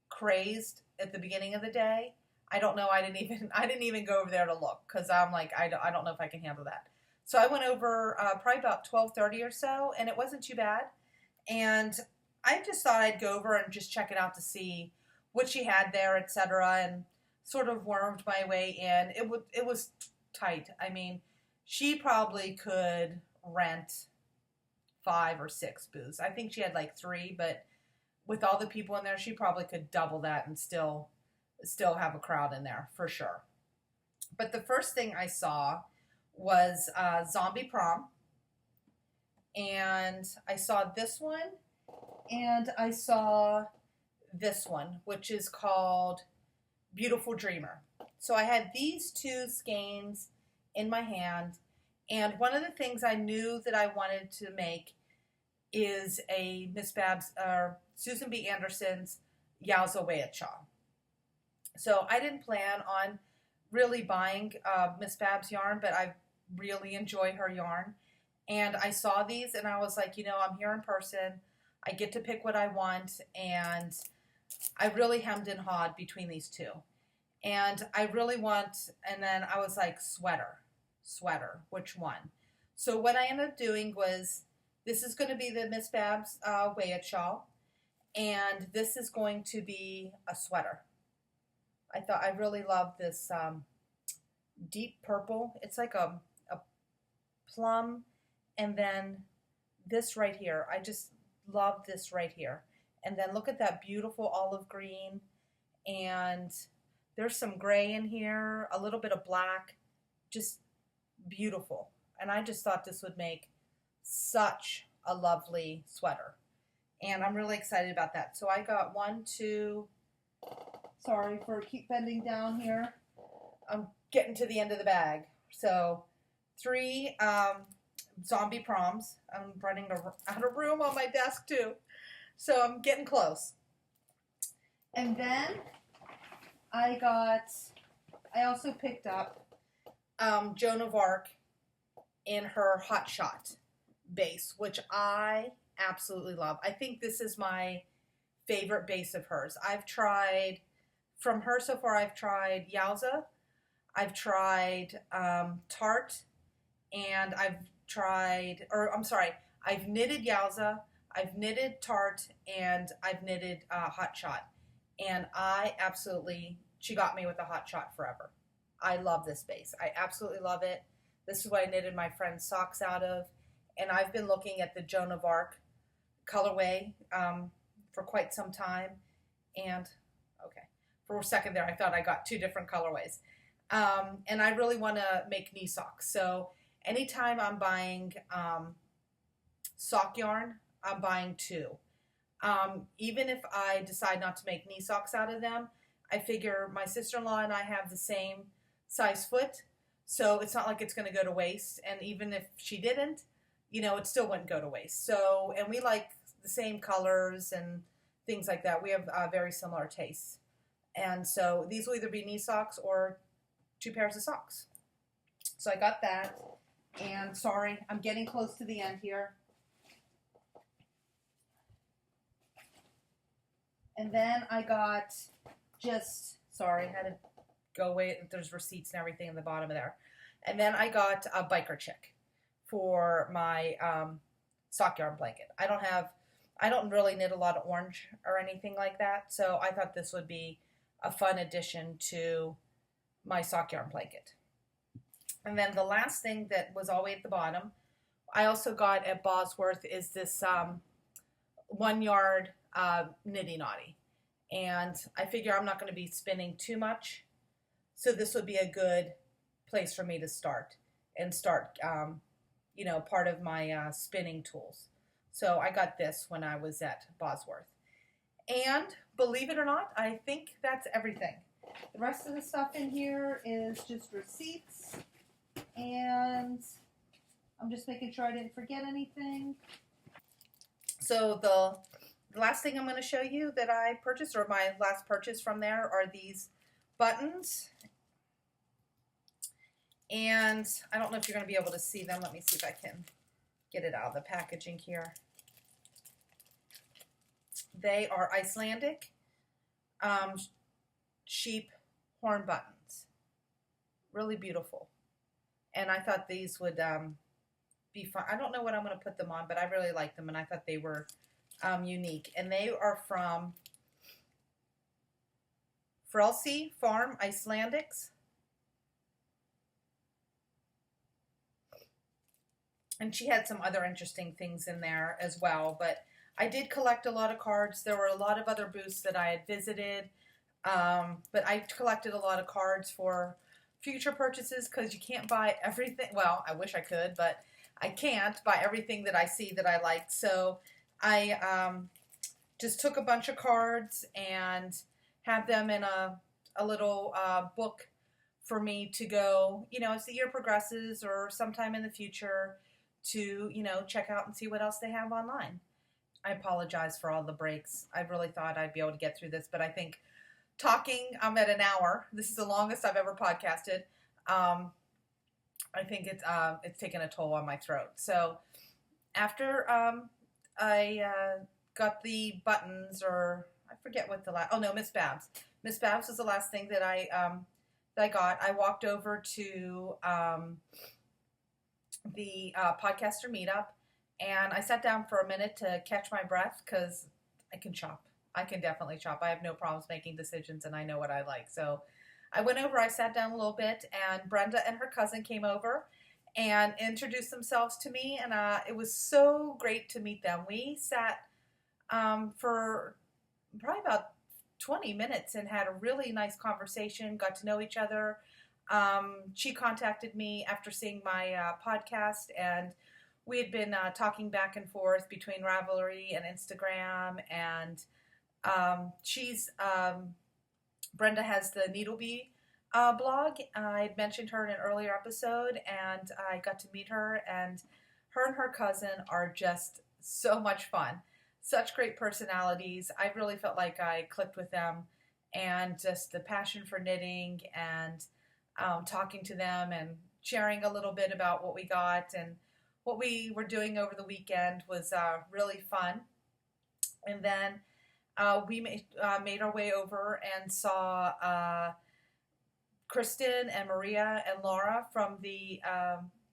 crazed at the beginning of the day. I don't know. I didn't even go over there to look, because I'm like, I don't know if I can handle that. So I went over probably about 12:30 or so, and it wasn't too bad. And I just thought I'd go over and just check it out to see what she had there, etc. And sort of wormed my way in. It was tight. I mean, she probably could rent 5 or 6 booths. I think she had like 3, but with all the people in there, she probably could double that and still have a crowd in there for sure. But the first thing I saw was Zombie Prom, and I saw this one, and I saw this one, which is called Beautiful Dreamer. So I had these 2 skeins in my hand, and one of the things I knew that I wanted to make is a Miss Babs or Susan B. Anderson's Yowza Weachaw. So I didn't plan on really buying Miss Babs yarn, but I really enjoy her yarn. And I saw these and I was like, you know, I'm here in person. I get to pick what I want, and I really hemmed and hawed between these 2. And I really want, and then I was like, sweater, which one? So what I ended up doing was, this is going to be the Miss Babs Wayat shawl, and this is going to be a sweater. I really love this deep purple. It's like a plum, and then this right here. I just love this right here. And then look at that beautiful olive green, and there's some gray in here, a little bit of black, just beautiful. And I just thought this would make such a lovely sweater, and I'm really excited about that. So I got 1, 2, sorry for keep bending down here. I'm getting to the end of the bag. So 3 zombie proms. I'm running out of room on my desk too, so I'm getting close. And then I also picked up Joan of Arc in her Hot Shot base, which I absolutely love. I think this is my favorite base of hers. I've tried, from her so far, I've tried Yowza, I've tried Tarte, and I've knitted Yowza, I've knitted Tarte, and I've knitted Hot Shot. And she got me with the Hot Shot forever. I love this base. I absolutely love it. This is what I knitted my friend's socks out of. And I've been looking at the Joan of Arc colorway for quite some time. And, okay, for a second there, I thought I got 2 different colorways. And I really want to make knee socks. So anytime I'm buying sock yarn, I'm buying 2. Even if I decide not to make knee socks out of them, I figure my sister-in-law and I have the same size foot, so it's not like it's going to go to waste. And even if she didn't, you know, it still wouldn't go to waste. So, and we like the same colors and things like that. We have very similar tastes. And so these will either be knee socks or 2 pairs of socks. So I got that. And sorry, I'm getting close to the end here. And then I got sorry, I had to go away. There's receipts and everything in the bottom of there. And then I got a biker chick for my sock yarn blanket. I don't really knit a lot of orange or anything like that, so I thought this would be a fun addition to my sock yarn blanket. And then the last thing that was all the way at the bottom, I also got at Bosworth, is this 1 yard nitty knotty. And I figure I'm not going to be spinning too much, so this would be a good place for me to start part of my spinning tools. So I got this when I was at Bosworth. And believe it or not, I think that's everything. The rest of the stuff in here is just receipts, and I'm just making sure I didn't forget anything. So the last thing I'm going to show you that I purchased, or my last purchase from there, are these buttons. And I don't know if you're going to be able to see them. Let me see if I can get it out of the packaging here. They are Icelandic sheep horn buttons. Really beautiful. And I thought these would be fun. I don't know what I'm going to put them on, but I really like them, and I thought they were unique. And they are from Frelsey Farm Icelandics. And she had some other interesting things in there as well. But I did collect a lot of cards. There were a lot of other booths that I had visited. But I collected a lot of cards for future purchases because you can't buy everything. Well, I wish I could, but I can't buy everything that I see that I liked. So I just took a bunch of cards and have them in a little book for me to go, as the year progresses or sometime in the future to, check out and see what else they have online. I apologize for all the breaks. I really thought I'd be able to get through this, but I think talking, I'm at an hour. This is the longest I've ever podcasted. I think it's taken a toll on my throat. So after I got the buttons, or I forget what the last. Oh no, Miss Babs. Miss Babs was the last thing that I got. I walked over to the podcaster meetup, and I sat down for a minute to catch my breath because I can shop. I can definitely shop. I have no problems making decisions, and I know what I like. So I went over, I sat down a little bit, and Brenda and her cousin came over and introduced themselves to me, and it was so great to meet them. We sat for probably about 20 minutes and had a really nice conversation, got to know each other. She contacted me after seeing my podcast, and we had been talking back and forth between Ravelry and Instagram, and Brenda has the Needlebee blog. I had mentioned her in an earlier episode, and I got to meet her, and her cousin are just so much fun. Such great personalities. I really felt like I clicked with them, and just the passion for knitting and talking to them and sharing a little bit about what we got and what we were doing over the weekend was really fun. And then we made our way over and saw Kristen and Maria and Laura from the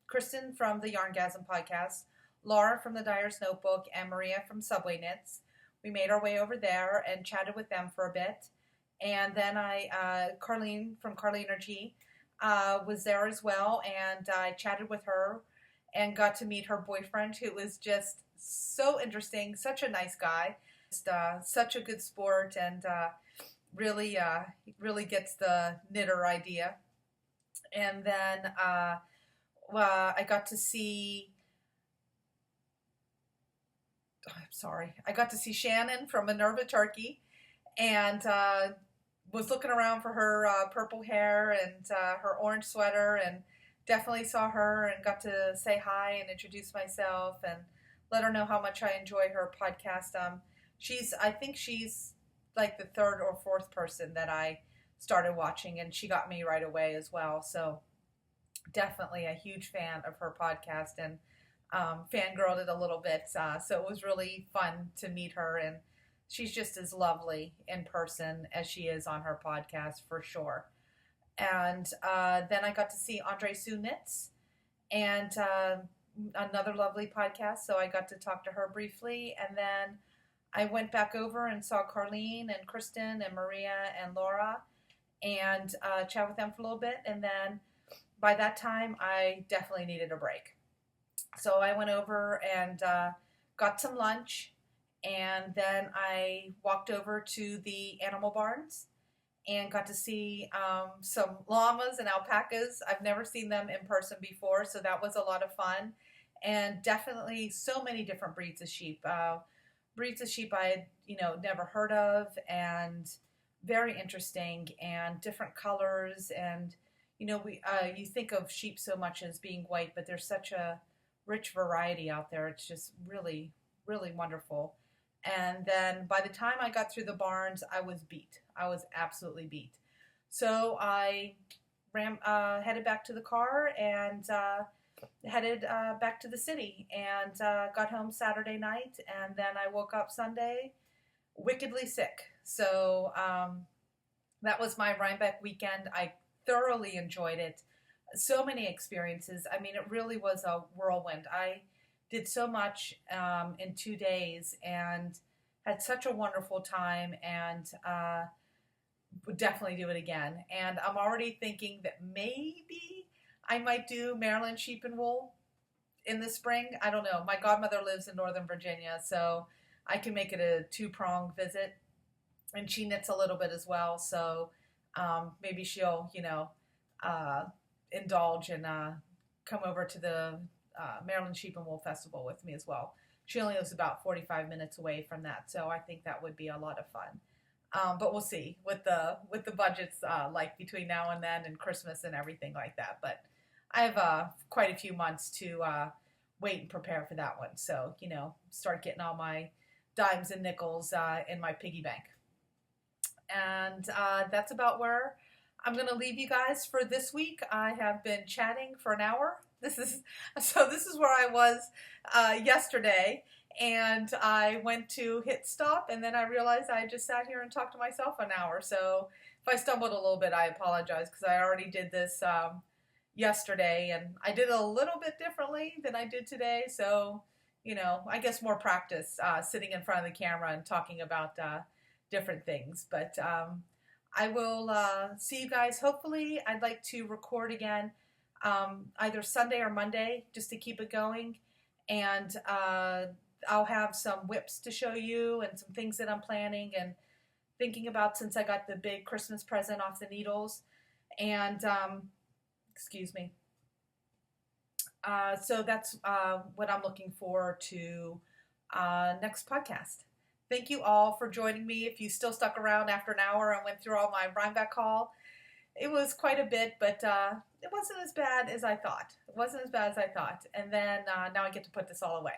Kristen from the Yarngasm podcast, Laura from the Dyer's Notebook, and Maria from Subway Knits. We made our way over there and chatted with them for a bit. And then Carlene from Carlenergy was there as well, and I chatted with her and got to meet her boyfriend, who was just so interesting, such a nice guy, just, such a good sport, and really gets the knitter idea. And then I got to see Shannon from Minerva Turkey, and was looking around for her purple hair and her orange sweater, and definitely saw her and got to say hi and introduce myself and let her know how much I enjoy her podcast. I think she's like the third or fourth person that I started watching, and she got me right away as well. So definitely a huge fan of her podcast, and fangirled it a little bit. So it was really fun to meet her, and she's just as lovely in person as she is on her podcast for sure. And then I got to see Andre Sue Knits, and another lovely podcast. So I got to talk to her briefly, and then I went back over and saw Carlene and Kristen and Maria and Laura, and chat with them for a little bit. And then by that time, I definitely needed a break. So I went over and got some lunch, and then I walked over to the animal barns and got to see some llamas and alpacas. I've never seen them in person before, so that was a lot of fun. And definitely so many different breeds of sheep. Breeds of sheep I had, never heard of, and very interesting, and different colors. And, you think of sheep so much as being white, but there's such a rich variety out there. It's just really, really wonderful. And then by the time I got through the barns, I was beat. I was absolutely beat. So I headed back to the car and headed back to the city, and got home Saturday night, and then I woke up Sunday wickedly sick. So that was my Rhinebeck weekend. I thoroughly enjoyed it. So many experiences. I mean, it really was a whirlwind. I did so much in 2 days and had such a wonderful time. And would definitely do it again. And I'm already thinking that maybe I might do Maryland sheep and wool in the spring. I don't know. My godmother lives in Northern Virginia, so I can make it a two-pronged visit. And she knits a little bit as well, so maybe she'll, uh, indulge and come over to the Maryland Sheep and Wool Festival with me as well. She only lives about 45 minutes away from that, so I think that would be a lot of fun. But we'll see with the budgets like between now and then and Christmas and everything like that. But I have quite a few months to wait and prepare for that one. So start getting all my dimes and nickels in my piggy bank. And that's about where I'm going to leave you guys for this week. I have been chatting for an hour. This is where I was yesterday, and I went to hit stop, and then I realized I just sat here and talked to myself an hour. So if I stumbled a little bit, I apologize, because I already did this yesterday, and I did it a little bit differently than I did today. So I guess more practice sitting in front of the camera and talking about different things. But I will see you guys. Hopefully, I'd like to record again either Sunday or Monday just to keep it going. And I'll have some whips to show you and some things that I'm planning and thinking about since I got the big Christmas present off the needles. And, excuse me. So that's what I'm looking forward to next podcast. Thank you all for joining me. If you still stuck around after an hour and went through all my Rhinebeck haul, it was quite a bit, but it wasn't as bad as I thought. And then now I get to put this all away.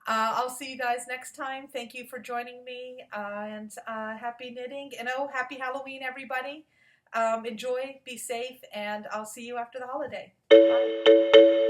I'll see you guys next time. Thank you for joining me, and happy knitting. And happy Halloween, everybody. Enjoy, be safe, and I'll see you after the holiday. Bye.